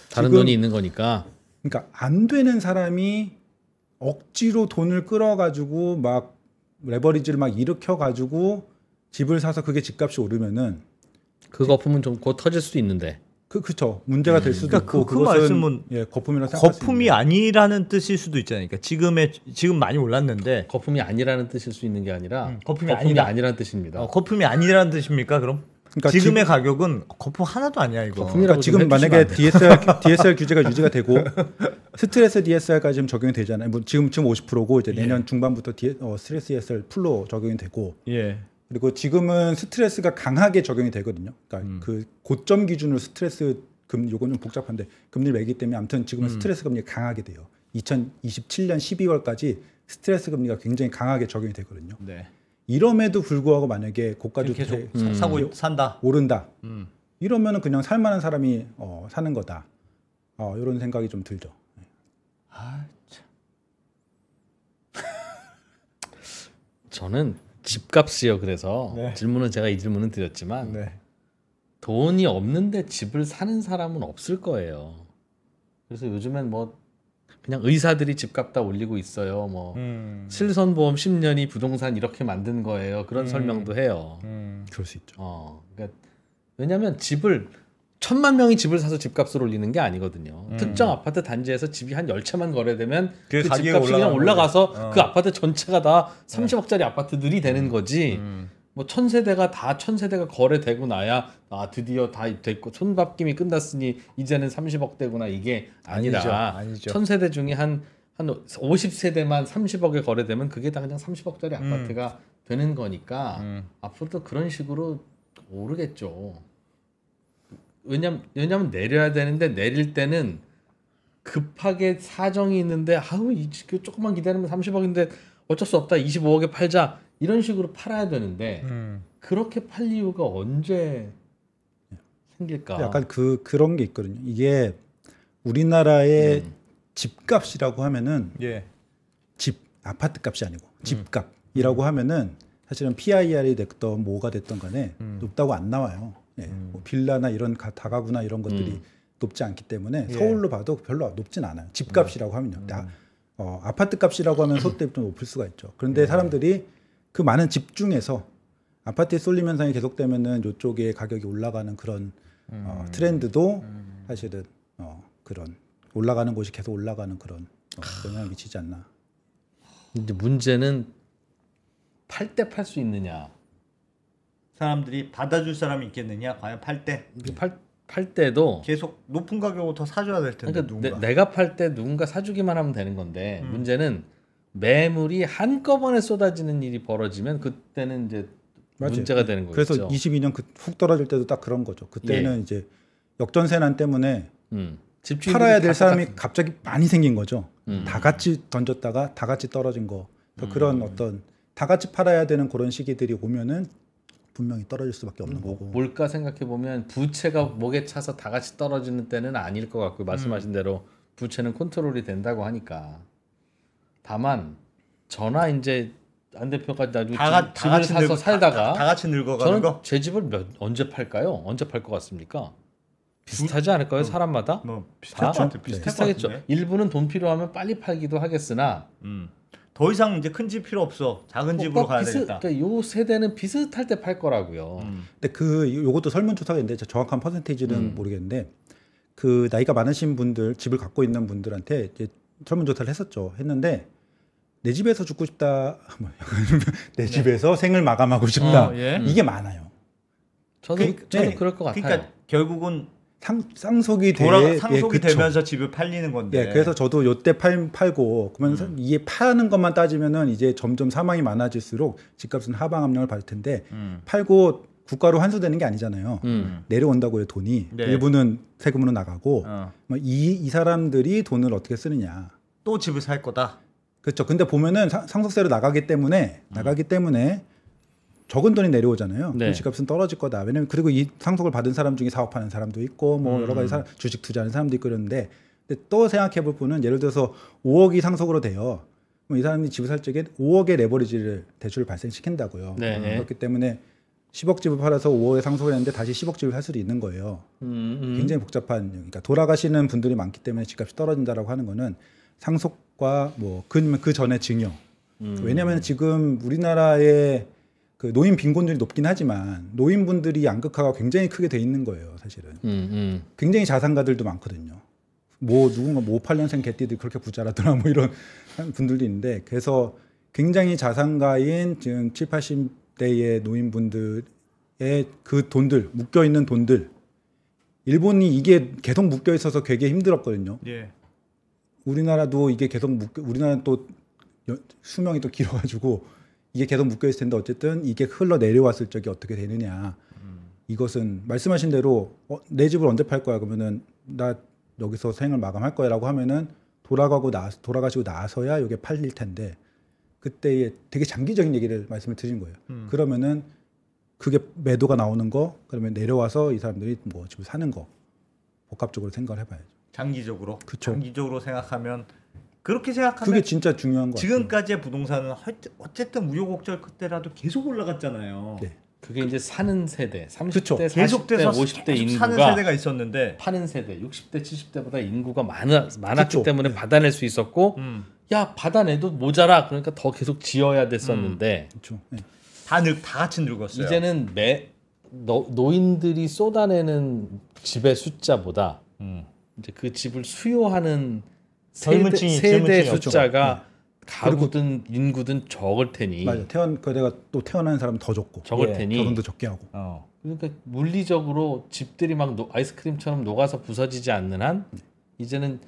다른 돈이 있는 거니까. 그러니까 안 되는 사람이 억지로 돈을 끌어가지고 막 레버리지를 막 일으켜가지고 집을 사서 그게 집값이 오르면은 그 거품은 좀 곧 터질 수도 있는데. 그렇죠. 문제가 될 수도 그러니까 있고 그 말씀은 거품이라고 생각할 수 거품이 아니라는 뜻일 수도 있잖아요. 그러니까 지금 많이 올랐는데 거품이 아니라는 뜻일 수 있는 게 아니라 거품이 아니라는 뜻입니다. 거품이 아니라는 뜻입니까? 그럼? 그러니까 지금의 가격은 거품 하나도 아니야 이거. 그러니까 지금 만약에 DSR 규제가 유지가 되고 스트레스 DSR까지 지금 적용이 되잖아요. 지금 50%고 이제 내년 중반부터 스트레스 DSR 풀로 적용이 되고. 그리고 지금은 스트레스가 강하게 적용이 되거든요. 그러니까 그 고점 기준으로 스트레스 금리 요건 좀 복잡한데 금리를 매기 때문에 아무튼 지금은 스트레스 금리가 강하게 돼요. 2027년 12월까지 스트레스 금리가 굉장히 강하게 적용이 되거든요. 이럼에도 불구하고 만약에 고가주택 계속 사고 산다 오른다 이러면은 그냥 살만한 사람이 사는 거다 이런 생각이 좀 들죠. 저는 집값이요. 그래서 질문은 제가 이 질문은 드렸지만 돈이 없는데 집을 사는 사람은 없을 거예요. 그래서 요즘엔 그냥 의사들이 집값 다 올리고 있어요. 실손보험 10년이 부동산 이렇게 만든 거예요. 그런 설명도 해요. 그럴 수 있죠. 그러니까 왜냐하면 집을 1,000만 명이 집을 사서 집값을 올리는 게 아니거든요. 특정 아파트 단지에서 집이 한 10채만 거래되면 그 집값이 그냥 올라가서 그 아파트 전체가 다 30억짜리 아파트들이 되는 거지. 1,000세대가 다 1,000세대가 거래되고 나야 드디어 다 됐고 손바뀜이 끝났으니 이제는 30억대구나 이게 아니라 아니죠. 1,000세대 중에 한 50세대만 30억에 거래되면 그게 다 그냥 30억짜리 아파트가 되는 거니까 앞으로도 그런 식으로 오르겠죠. 왜냐면 내려야 되는데 내릴 때는 급하게 사정이 있는데 조금만 기다리면 30억인데 어쩔 수 없다 25억에 팔자 이런 식으로 팔아야 되는데 그렇게 팔 이유가 언제 생길까? 약간 그런 게 있거든요. 이게 우리나라의 집값이라고 하면은 아파트 값이 아니고 집값이라고 하면은 사실은 PIR이 됐던 뭐가 됐던 간에 높다고 안 나와요. 빌라나 이런 다가구나 이런 것들이 높지 않기 때문에 서울로 봐도 별로 높진 않아요. 집값이라고 하면요. 아파트 값이라고 하면 소득 좀 높을 수가 있죠. 그런데 사람들이 그 많은 집 중에서 아파트에 쏠림 현상이 계속되면은 이쪽에 가격이 올라가는 그런 트렌드도 사실은 그런 올라가는 곳이 계속 올라가는 그런 영향을 미치지 않나. 근데 문제는 팔 때 팔 수 있느냐. 사람들이 받아줄 사람이 있겠느냐? 과연 팔 때? 팔 때도 계속 높은 가격으로 사줘야 될 텐데. 그러니까 내가 팔 때 누군가 사주기만 하면 되는 건데 문제는 매물이 한꺼번에 쏟아지는 일이 벌어지면 그때는 이제 문제가 되는 거죠. 그래서 22년 훅 떨어질 때도 딱 그런 거죠. 그때는 이제 역전세난 때문에 팔아야 될 사람이 갑자기 많이 생긴 거죠. 다 같이 던졌다가 다 같이 떨어진 거. 그런 어떤 다 같이 팔아야 되는 그런 시기들이 오면은 분명히 떨어질 수밖에 없는 거고. 뭘까 생각해 보면 부채가 목에 차서 다 같이 떨어지는 때는 아닐 것 같고 말씀하신 대로 부채는 컨트롤이 된다고 하니까. 다만 저나 이제 안 대표가 나중에 집을 사서 살다가 다 같이 늙어가는 거. 저는 제 집을 언제 팔까요? 언제 팔 것 같습니까? 비슷하지 않을까요? 사람마다? 비슷하겠죠. 일부는 돈 필요하면 빨리 팔기도 하겠으나 더 이상 이제 큰 집 필요 없어. 작은 집으로 가야 되겠다. 그러니까 요 세대는 비슷할 때 팔 거라고요. 근데 요것도 설문조사가 있는데 정확한 퍼센테이지는 모르겠는데 그 나이가 많으신 분들 집을 갖고 있는 분들한테 이제 설문조사를 했는데 내 집에서 죽고 싶다, 내 집에서 생을 마감하고 싶다 이게 많아요. 저도 그럴 것 같아요. 그러니까 결국은 상속이 되면서 집을 팔리는 건데. 그래서 저도 요때 팔고 그러면 이게 파는 것만 따지면은 이제 점점 사망이 많아질수록 집값은 하방 압력을 받을 텐데 팔고 국가로 환수되는 게 아니잖아요. 내려온다고요 돈이. 일부는 세금으로 나가고 이 사람들이 돈을 어떻게 쓰느냐. 또 집을 살 거다. 그렇죠. 근데 보면은 상속세로 나가기 때문에 적은 돈이 내려오잖아요. 네. 집값은 떨어질 거다. 왜냐면 그리고 이 상속을 받은 사람 중에 사업하는 사람도 있고 뭐 여러 가지 주식 투자하는 사람도 있고 그러는데 근데 또 생각해 볼 분은 예를 들어서 5억이 상속으로 돼요. 그럼 이 사람이 집을 살 적에 5억의 레버리지를 대출을 발생시킨다고요. 네. 그렇기 때문에 10억 집을 팔아서 5억에 상속을 했는데 다시 10억 집을 살 수도 있는 거예요. 굉장히 복잡한, 그러니까 돌아가시는 분들이 많기 때문에 집값이 떨어진다라고 하는 거는 상속과 뭐 그 전에 증여. 왜냐하면 지금 우리나라의 그 노인 빈곤율이 높긴 하지만 노인분들이 양극화가 굉장히 크게 돼 있는 거예요, 사실은. 굉장히 자산가들도 많거든요. 뭐 누군가 뭐 58년생 개띠들이 그렇게 부자라더라 뭐 이런 분들도 있는데 그래서 굉장히 자산가인 지금 7, 80대의 노인분들의 그 돈들 묶여 있는 돈들 일본이 이게 계속 묶여 있어서 되게 힘들었거든요. 예. 우리나라도 이게 계속 우리나라는 또 수명이 또 길어가지고 이게 계속 묶여 있을 텐데 어쨌든 이게 흘러 내려왔을 적에 어떻게 되느냐. 이것은 말씀하신 대로 내 집을 언제 팔 거야 그러면은 나 여기서 생을 마감할 거야라고 하면은 돌아가시고 나서야 이게 팔릴 텐데 그때 되게 장기적인 얘기를 말씀을 드린 거예요. 그러면은 그게 매도가 나오는 거 그러면 내려와서 이 사람들이 뭐 집을 사는 거 복합적으로 생각을 해봐야죠. 장기적으로. 그쵸. 장기적으로 생각하면 그렇게 생각하면 그게 진짜 중요한 거 같아요. 지금까지의 부동산은 어쨌든 우여곡절 끝에라도 계속 올라갔잖아요. 네. 그게 이제 사는 세대, 30대, 그쵸. 40대, 계속돼서 50대 계속 인구가 사는 세대가 있었는데 파는 세대, 60대, 70대보다 인구가 많았기 그쵸. 때문에 받아낼 수 있었고 야 받아내도 모자라 그러니까 더 계속 지어야 됐었는데 그렇죠. 네. 다 같이 늙었어요. 이제는 노인들이 쏟아내는 집의 숫자보다 이제 그 집을 수요하는 젊은 세대 층이 숫자가 가구든 인구든 적을 테니 맞아. 내가 또 태어나는 사람은 더 적고 적을 테니 결혼도 적게 하고. 그러니까 물리적으로 집들이 막 아이스크림처럼 녹아서 부서지지 않는 한 이제는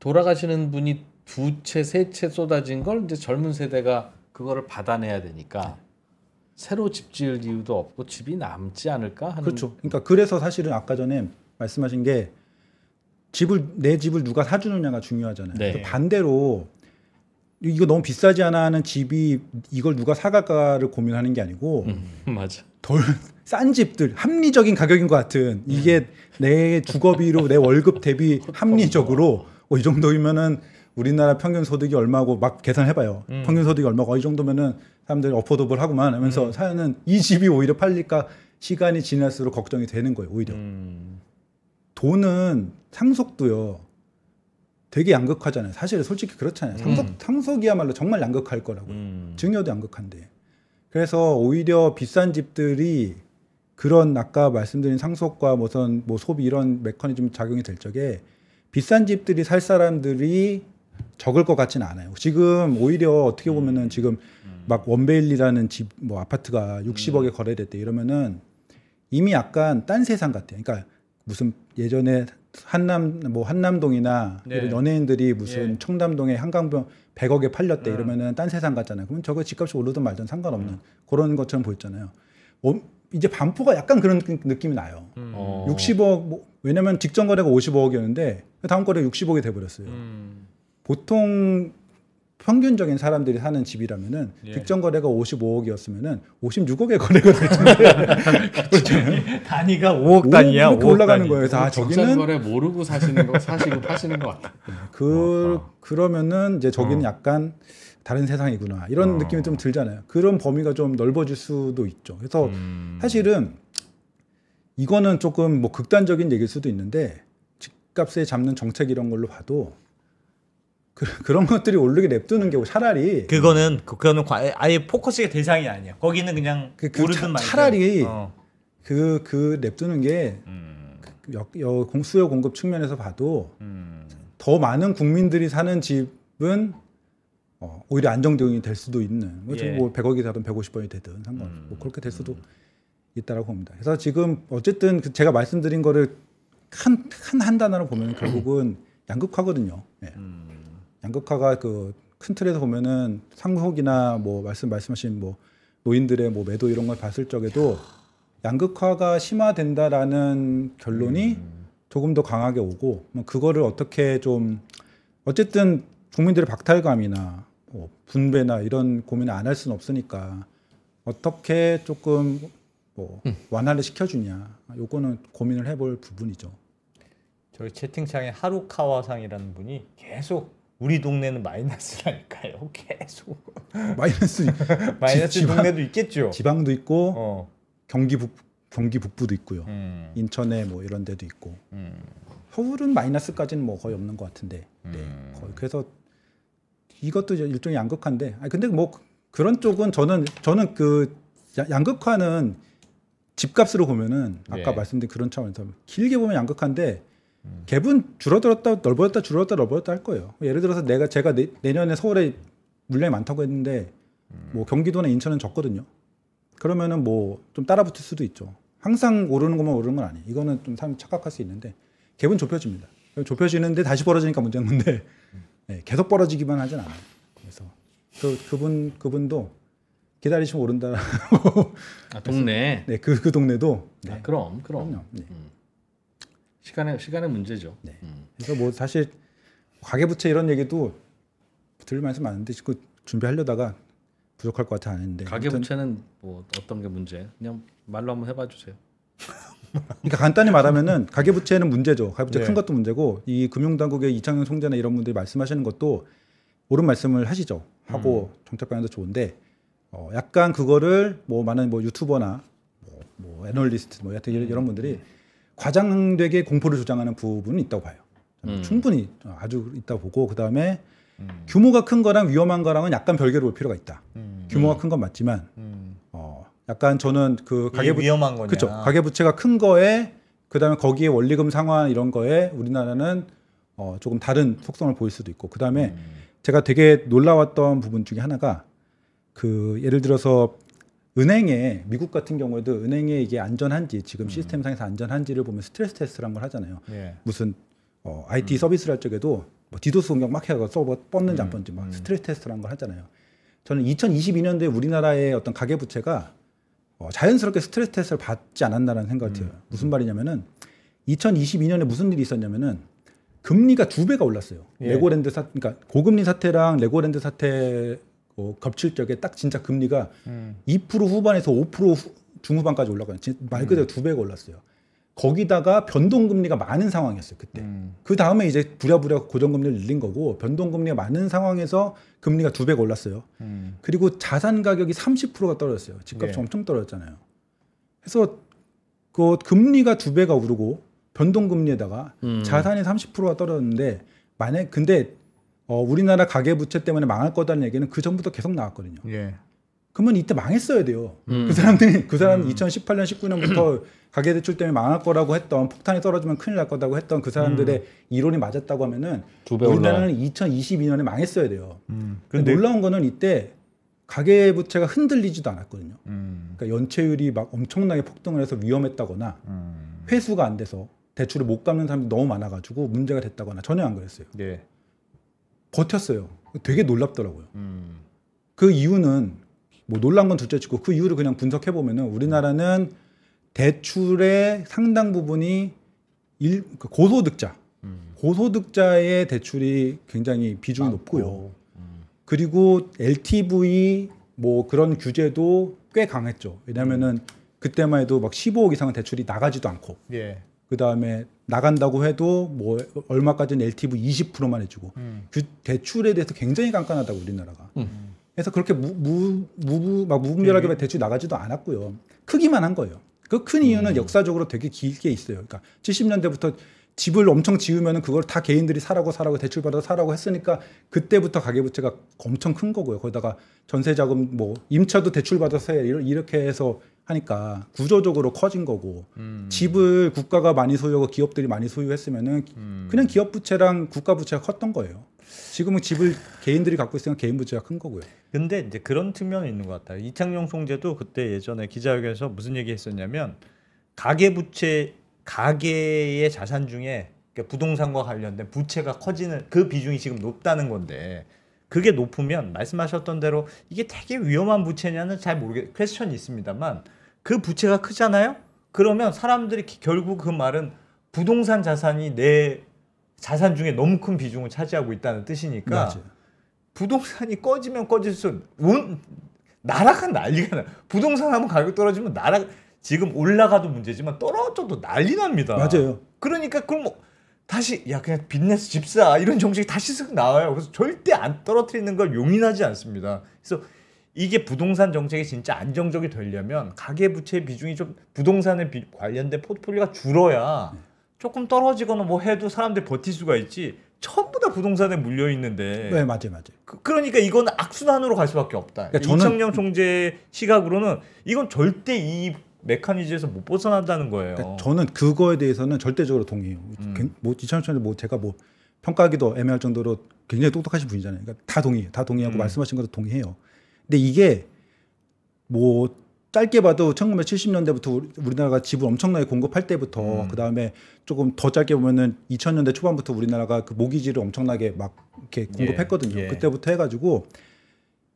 돌아가시는 분이 2채, 3채 쏟아진 걸 이제 젊은 세대가 그거를 받아내야 되니까 새로 집 지을 이유도 없고 집이 남지 않을까 하는. 그렇죠. 그러니까 그래서 사실은 아까 전에 말씀하신 게 내 집을 누가 사주느냐가 중요하잖아요. 네. 반대로 이거 너무 비싸지 않아 하는 집이 이걸 누가 사갈까를 고민하는 게 아니고 맞아. 덜 싼 집들 합리적인 가격인 것 같은 이게 내 주거비로 내 월급 대비 합리적으로 이 정도이면은 우리나라 평균 소득이 얼마고 막 계산해봐요. 평균 소득이 얼마고 이 정도면은 사람들이 어포더블 하고만 하면서 사는 이 집이 오히려 팔릴까 시간이 지날수록 걱정이 되는 거예요. 오히려 돈은 상속도요. 되게 양극화잖아요. 사실 솔직히 그렇잖아요. 상속이야말로 정말 양극화일 거라고. 증여도 양극화인데. 그래서 오히려 비싼 집들이 그런 아까 말씀드린 상속과 무슨 뭐 소비 이런 메커니즘 작용이 될 적에 비싼 집들이 살 사람들이 적을 것 같지는 않아요. 지금 오히려 어떻게 보면은 지금 막 원베일리라는 집 뭐 아파트가 60억에 거래됐대 이러면은 이미 약간 딴 세상 같아요. 그러니까 무슨 예전에 한남동이나 이런 연예인들이 무슨 청담동에 한강변 100억에 팔렸대 이러면은 딴 세상 같잖아요. 그러면 저거 집값이 오르든 말든 상관없는 그런 것처럼 보였잖아요. 이제 반포가 약간 그런 느낌이 나요. 60억 왜냐면 직전 거래가 55억이었는데 다음 거래 60억이 돼버렸어요. 보통 평균적인 사람들이 사는 집이라면은 직전 거래가 55억이었으면은 56억에 거래가 될 텐데 그렇잖아요. 단위가 5억 단위야. 이렇게 5억 올라가는 단위. 거예요. 다 직전 저기는 거래 모르고 사시고 파시는 것 같아. 그러면은 이제 저기는 약간 다른 세상이구나 이런 느낌이 좀 들잖아요. 그런 범위가 좀 넓어질 수도 있죠. 그래서 사실은 이거는 조금 뭐 극단적인 얘기일 수도 있는데 집값에 잡는 정책 이런 걸로 봐도 그런 것들이 오르게 냅두는 게 차라리 그거는 아예 포커스의 대상이 아니야. 거기는 그냥 오르든 말든. 차라리 그 냅두는 게 수요 공급 측면에서 봐도 더 많은 국민들이 사는 집은 오히려 안정적이 될 수도 있는 뭐 100억이 되든 150억이 되든 상관없고 뭐 그렇게 될 수도 있다라고 봅니다. 그래서 지금 어쨌든 제가 말씀드린 거를 한 단어로 보면 결국은 양극화거든요. 네. 양극화가 그 큰 틀에서 보면은 상속이나 뭐 말씀하신 뭐 노인들의 뭐 매도 이런 걸 봤을 적에도 양극화가 심화된다라는 결론이 조금 더 강하게 오고 그거를 어떻게 좀 어쨌든 국민들의 박탈감이나 뭐 분배나 이런 고민을 안 할 수는 없으니까 어떻게 조금 뭐 완화를 시켜주냐, 요거는 고민을 해볼 부분이죠. 저희 채팅창에 하루카와상이라는 분이 계속 우리 동네는 마이너스라니까요. 계속 마이너스 동네도 있겠죠. 지방도 있고 경기 북부도 있고요. 인천에 뭐 이런 데도 있고. 서울은 마이너스까지는 뭐 거의 없는 것 같은데. 네. 거의 그래서 이것도 일종의 양극화인데. 근데 뭐 그런 쪽은 저는 그 양극화는 집값으로 보면은 아까 말씀드린 그런 차원에서 길게 보면 양극화인데 갭은 줄어들었다 넓어졌다 줄어들었다 넓어졌다 할 거예요. 예를 들어서 제가 내년에 서울에 물량이 많다고 했는데 뭐 경기도나 인천은 적거든요. 그러면은 뭐 좀 따라붙을 수도 있죠. 항상 오르는 것만 오르는 건 아니에요. 이거는 좀 사람이 착각할 수 있는데 갭은 좁혀집니다. 좁혀지는데 다시 벌어지니까 문제인 건데 네, 계속 벌어지기만 하진 않아요. 그래서 그분도 기다리시면 오른다. 동네. 네, 그 동네도. 네. 그럼요. 네. 시간의 문제죠. 네. 그래서 뭐 사실 가계부채 이런 얘기도 들을 말씀 많은데 그 준비하려다가 부족할 것 같아 안 했는데. 가계부채는 뭐 어떤 게 문제? 그냥 말로 한번 해봐 주세요. 그러니까 간단히 말하면은 가계부채는 문제죠. 가계부채 큰 것도 문제고 이 금융당국의 이창용 총재나 이런 분들이 말씀하시는 것도 옳은 말씀을 하시죠. 하고 정책 방향도 좋은데 약간 그거를 뭐 많은 뭐 유튜버나 뭐 애널리스트 뭐 여튼 이런 분들이 과장되게 공포를 조장하는 부분은 있다고 봐요. 충분히 아주 있다고 보고 그다음에 규모가 큰 거랑 위험한 거랑은 약간 별개로 볼 필요가 있다. 규모가 큰 건 맞지만 약간 저는 그 위험한 거냐. 그렇죠. 가계부채가 큰 거에 그다음에 거기에 원리금 상환 이런 거에 우리나라는 조금 다른 속성을 보일 수도 있고 그다음에 제가 되게 놀라웠던 부분 중에 하나가 그 예를 들어서 은행에 미국 같은 경우에도 은행에 이게 안전한지 지금 시스템상에서 안전한지를 보면 스트레스 테스트를 한번 하잖아요. 무슨 IT 서비스를 할 적에도 뭐 디도스 공격 막 해서 서버 뻗는지 안 뻗는지 막 스트레스 테스트를 한 걸 하잖아요. 저는 2022년도에 우리나라의 어떤 가계부채가 자연스럽게 스트레스 테스트를 받지 않았나라는 생각이 들어요. 무슨 말이냐면은 2022년에 무슨 일이 있었냐면은 금리가 2배가 올랐어요. 레고랜드 그러니까 고금리 사태랑 레고랜드 사태 겹칠 적에 딱 진짜 금리가 2% 후반에서 5% 중후반까지 올라가요. 말 그대로 2배가 올랐어요. 거기다가 변동금리가 많은 상황이었어요. 그때. 그 다음에 이제 부랴부랴 고정금리를 늘린 거고 변동금리가 많은 상황에서 금리가 2배가 올랐어요. 그리고 자산 가격이 30%가 떨어졌어요. 집값이 엄청 떨어졌잖아요. 그래서 그 금리가 2배가 오르고 변동금리에다가 자산이 30%가 떨어졌는데 근데 우리나라 가계부채 때문에 망할 거다는 얘기는 그 전부터 계속 나왔거든요. 그러면 이때 망했어야 돼요. 그 사람 2018년, 19년부터 가계대출 때문에 망할 거라고 했던 폭탄이 떨어지면 큰일 날 거라고 했던 그 사람들의 이론이 맞았다고 하면은 우리나라는 2022년에 망했어야 돼요. 근데 놀라운 거는 이때 가계부채가 흔들리지도 않았거든요. 그러니까 연체율이 막 엄청나게 폭등을 해서 위험했다거나 회수가 안 돼서 대출을 못 갚는 사람이 너무 많아가지고 문제가 됐다거나 전혀 안 그랬어요. 버텼어요. 되게 놀랍더라고요. 그 이유는 뭐 놀란 건 둘째치고 그 이유를 그냥 분석해 보면은 우리나라는 대출의 상당 부분이 고소득자의 대출이 굉장히 비중이 높고요. 그리고 LTV 뭐 그런 규제도 꽤 강했죠. 왜냐면은 그때만 해도 막 15억 이상은 대출이 나가지도 않고. 그 다음에 나간다고 해도 뭐 얼마까지는 LTV 20%만 해주고 대출에 대해서 굉장히 깐깐하다고 우리나라가. 그래서 그렇게 무분별하게 대출이 나가지도 않았고요. 크기만 한 거예요. 그 큰 이유는 역사적으로 되게 길게 있어요. 그러니까 70년대부터 집을 엄청 지으면 그걸 다 개인들이 사라고 대출 받아서 사라고 했으니까 그때부터 가계부채가 엄청 큰 거고요. 거기다가 전세자금 뭐 임차도 대출 받아서 해 이렇게 해서 하니까 구조적으로 커진 거고 집을 국가가 많이 소유하고 기업들이 많이 소유했으면은 그냥 기업 부채랑 국가 부채가 컸던 거예요. 지금은 집을 개인들이 갖고 있으니까 개인 부채가 큰 거고요. 근데 이제 그런 측면이 있는 것 같아요. 이창용 총재도 그때 예전에 기자회견에서 무슨 얘기했었냐면 가계의 자산 중에 부동산과 관련된 부채가 커지는 그 비중이 지금 높다는 건데 그게 높으면 말씀하셨던 대로 이게 되게 위험한 부채냐는 잘 퀘스천이 있습니다만 그 부채가 크잖아요. 그러면 사람들이 결국 그 말은 부동산 자산이 내 자산 중에 너무 큰 비중을 차지하고 있다는 뜻이니까 맞아요. 부동산이 꺼지면 꺼질수록 나라가 난리가 나. 부동산 하면 가격 떨어지면 지금 올라가도 문제지만 떨어져도 난리 납니다. 맞아요. 그러니까 그럼 뭐 다시 그냥 빚내서 집 사 이런 정책이 다시 쓱 나와요. 그래서 절대 안 떨어뜨리는 걸 용인하지 않습니다. 그래서 이게 부동산 정책이 진짜 안정적이 되려면 가계부채 비중이 좀 부동산에 관련된 포트폴리오가 줄어야 조금 떨어지거나 뭐 해도 사람들이 버틸 수가 있지. 전부 다 부동산에 물려 있는데. 네, 맞아요. 그러니까 이건 악순환으로 갈 수밖에 없다. 그러니까 이청용 총재 시각으로는 이건 절대 이 메커니즘에서 못 벗어난다는 거예요. 그러니까 저는 그거에 대해서는 절대적으로 동의해요. 뭐 이청용 총재 뭐 제가 뭐 평가하기도 애매할 정도로 굉장히 똑똑하신 분이잖아요. 그러니까 다 동의해요. 다 동의하고 말씀하신 것도 동의해요. 근데 이게 뭐 짧게 봐도 1970년대부터 우리나라가 집을 엄청나게 공급할 때부터 그 다음에 조금 더 짧게 보면은 2000년대 초반부터 우리나라가 그 모기지를 엄청나게 막 이렇게 공급했거든요. 예. 그때부터 해가지고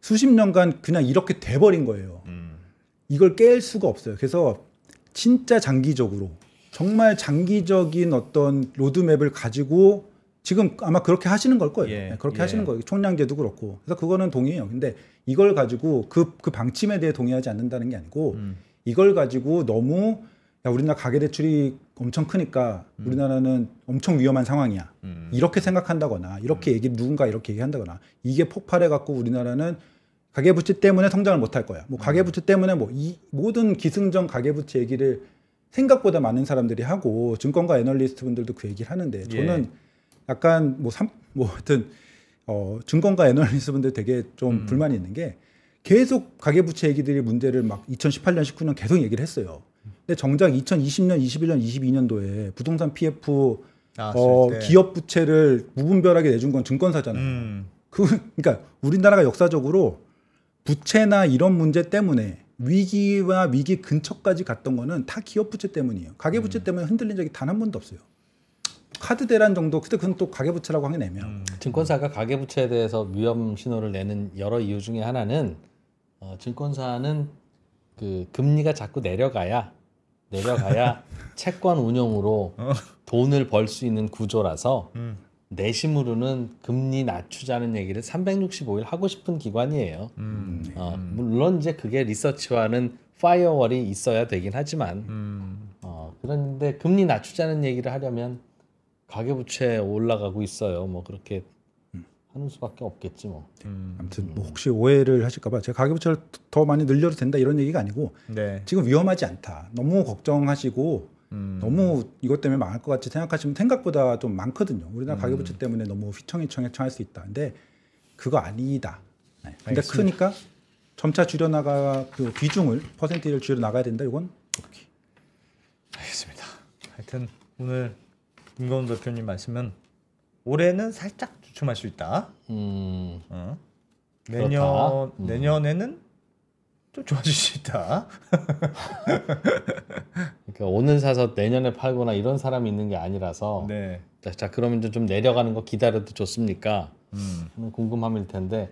수십 년간 그냥 이렇게 돼버린 거예요. 이걸 깰 수가 없어요. 그래서 진짜 장기적으로 정말 장기적인 어떤 로드맵을 가지고 지금 아마 그렇게 하시는 걸 거예요. 예. 그렇게 하시는 거예요. 총량제도 그렇고. 그래서 그거는 동의해요. 근데 이걸 가지고 그 방침에 대해 동의하지 않는다는 게 아니고 이걸 가지고 너무 야 우리나라 가계대출이 엄청 크니까 우리나라는 엄청 위험한 상황이야. 이렇게 생각한다거나 이렇게 누군가 이렇게 얘기한다거나 이게 폭발해갖고 우리나라는 가계부채 때문에 성장을 못할 거야. 뭐 가계부채 때문에 뭐 이 모든 기승전 가계부채 얘기를 생각보다 많은 사람들이 하고 증권가 애널리스트 분들도 그 얘기를 하는데 저는 약간 뭐 하여튼 증권가 애널리스트 분들 되게 좀 불만이 있는 게 계속 가계부채 얘기들이 문제를 막 2018년, 19년 계속 얘기를 했어요. 근데 정작 2020년, 21년, 22년도에 부동산 PF 기업 부채를 무분별하게 내준 건 증권사잖아요. 그러니까 우리나라가 역사적으로 부채나 이런 문제 때문에 위기와 위기 근처까지 갔던 거는 다 기업 부채 때문이에요. 가계 부채 때문에 흔들린 적이 단 한 번도 없어요. 카드 대란 정도, 근데 그건 또 가계 부채라고 하긴 애매해요. 증권사가 가계 부채에 대해서 위험 신호를 내는 여러 이유 중에 하나는 증권사는 그 금리가 자꾸 내려가야 채권 운용으로 돈을 벌 수 있는 구조라서 내심으로는 금리 낮추자는 얘기를 365일 하고 싶은 기관이에요. 물론 이제 그게 리서치와는 파이어월이 있어야 되긴 하지만 그런데 금리 낮추자는 얘기를 하려면 가계부채 올라가고 있어요. 뭐 그렇게 하는 수밖에 없겠지 뭐. 아무튼 뭐 혹시 오해를 하실까봐 제가 가계부채를 더 많이 늘려도 된다 이런 얘기가 아니고 지금 위험하지 않다. 너무 걱정하시고 너무 이것 때문에 망할 것 같이 생각하시면 생각보다 좀 많거든요. 우리나라 가계부채 때문에 너무 휘청휘청할 수 있다. 근데 그거 아니다. 네. 근데 크니까 점차 줄여나가 그 비중을 퍼센티지를 줄여나가야 된다. 이건 오케이. 알겠습니다. 하여튼 오늘 김건우 대표님 말씀은 올해는 살짝 주춤할 수 있다. 내년에는 좀 좋아질 수 있다. 그러니까 오늘 사서 내년에 팔거나 이런 사람이 있는 게 아니라서. 자 그러면 좀 내려가는 거 기다려도 좋습니까? 하는 궁금함일 텐데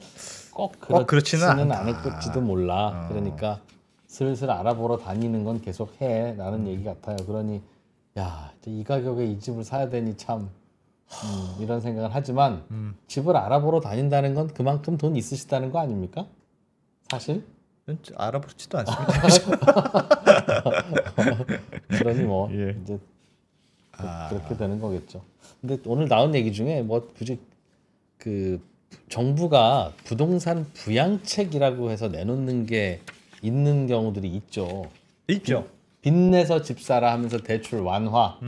꼭 그렇지는 않을지도 몰라. 그러니까 슬슬 알아보러 다니는 건 계속 해라는 얘기 같아요. 그러니 야, 이 가격에 이 집을 사야 되니 참 이런 생각을 하지만 집을 알아보러 다닌다는 건 그만큼 돈 있으시다는 거 아닙니까? 사실? 알아보지도 않습니다. 그러니 뭐 이제 그렇게 되는 거겠죠. 근데 오늘 나온 얘기 중에 뭐 굳이 그 정부가 부동산 부양책이라고 해서 내놓는 게 있는 경우들이 있죠. 빚내서 집 사라 하면서 대출 완화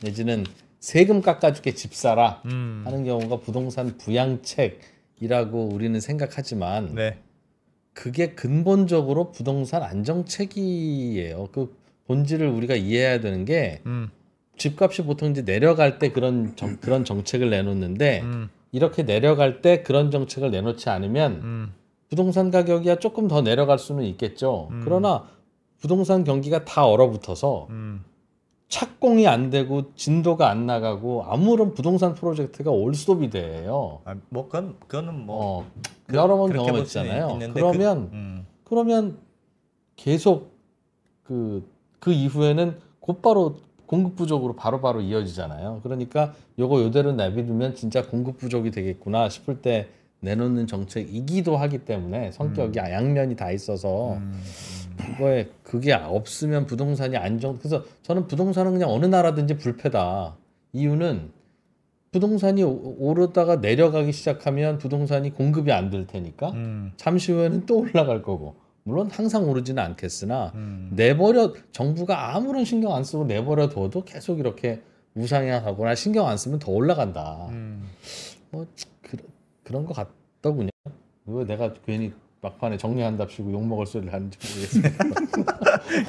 내지는 세금 깎아줄게 집 사라 하는 경우가 부동산 부양책이라고 우리는 생각하지만 그게 근본적으로 부동산 안정책이에요. 그 본질을 우리가 이해해야 되는 게 집값이 보통 이제 내려갈 때 그런 정책을 내놓는데 이렇게 내려갈 때 그런 정책을 내놓지 않으면 부동산 가격이 조금 더 내려갈 수는 있겠죠. 그러나 부동산 경기가 다 얼어붙어서 착공이 안 되고 진도가 안 나가고 아무런 부동산 프로젝트가 올스톱이 돼요. 뭐 그거는 뭐 여러 번 경험했잖아요. 그러면 계속 그 이후에는 곧바로 공급 부족으로 바로바로 이어지잖아요. 그러니까 요거 요대로 내비두면 진짜 공급 부족이 되겠구나 싶을 때 내놓는 정책이기도 하기 때문에 성격이 양면이 다 있어서 그게 없으면 부동산이 그래서 저는 부동산은 그냥 어느 나라든지 불패다. 이유는 부동산이 오르다가 내려가기 시작하면 부동산이 공급이 안 될 테니까 잠시 후에는 또 올라갈 거고, 물론 항상 오르지는 않겠으나 정부가 아무런 신경 안 쓰고 내버려 둬도 계속 이렇게 우상향하거나 신경 안 쓰면 더 올라간다. 뭐 그런 것 같더군요. 왜 내가 괜히 막판에 정리한답시고 욕먹을 소리를 하는지 모르겠어요.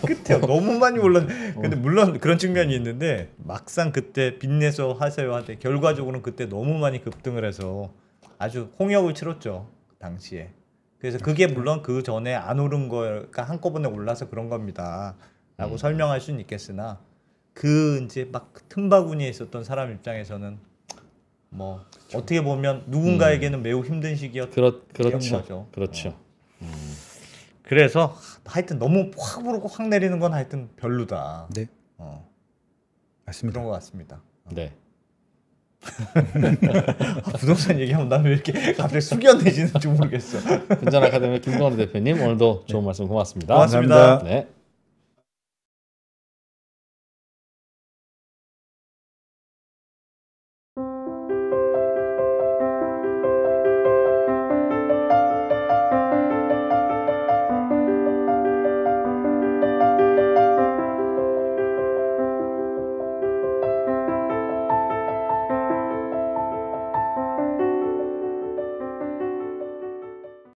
끝에 너무 많이 올랐네. 근데 물론 그런 측면이 있는데 막상 그때 빚내서 하세요 하되 결과적으로는 그때 너무 많이 급등을 해서 아주 홍역을 치렀죠. 당시에. 그래서 그게 물론 그 전에 안 오른 거가 한꺼번에 올라서 그런 겁니다 라고 설명할 수는 있겠으나 그 이제 막 틈바구니에 있었던 사람 입장에서는 뭐 어떻게 보면 누군가에게는 매우 힘든 시기였던 거죠. 그렇죠. 그래서 하여튼 너무 확 오르고 확 내리는 건 하여튼 별로다. 네. 맞습니다. 그런 것 같습니다. 네. 부동산 얘기하면 나는 왜 이렇게 갑자기 숙연해지는지 모르겠어. 분산 아카데미 김광래 대표님 오늘도 좋은 말씀 고맙습니다. 고맙습니다. 네.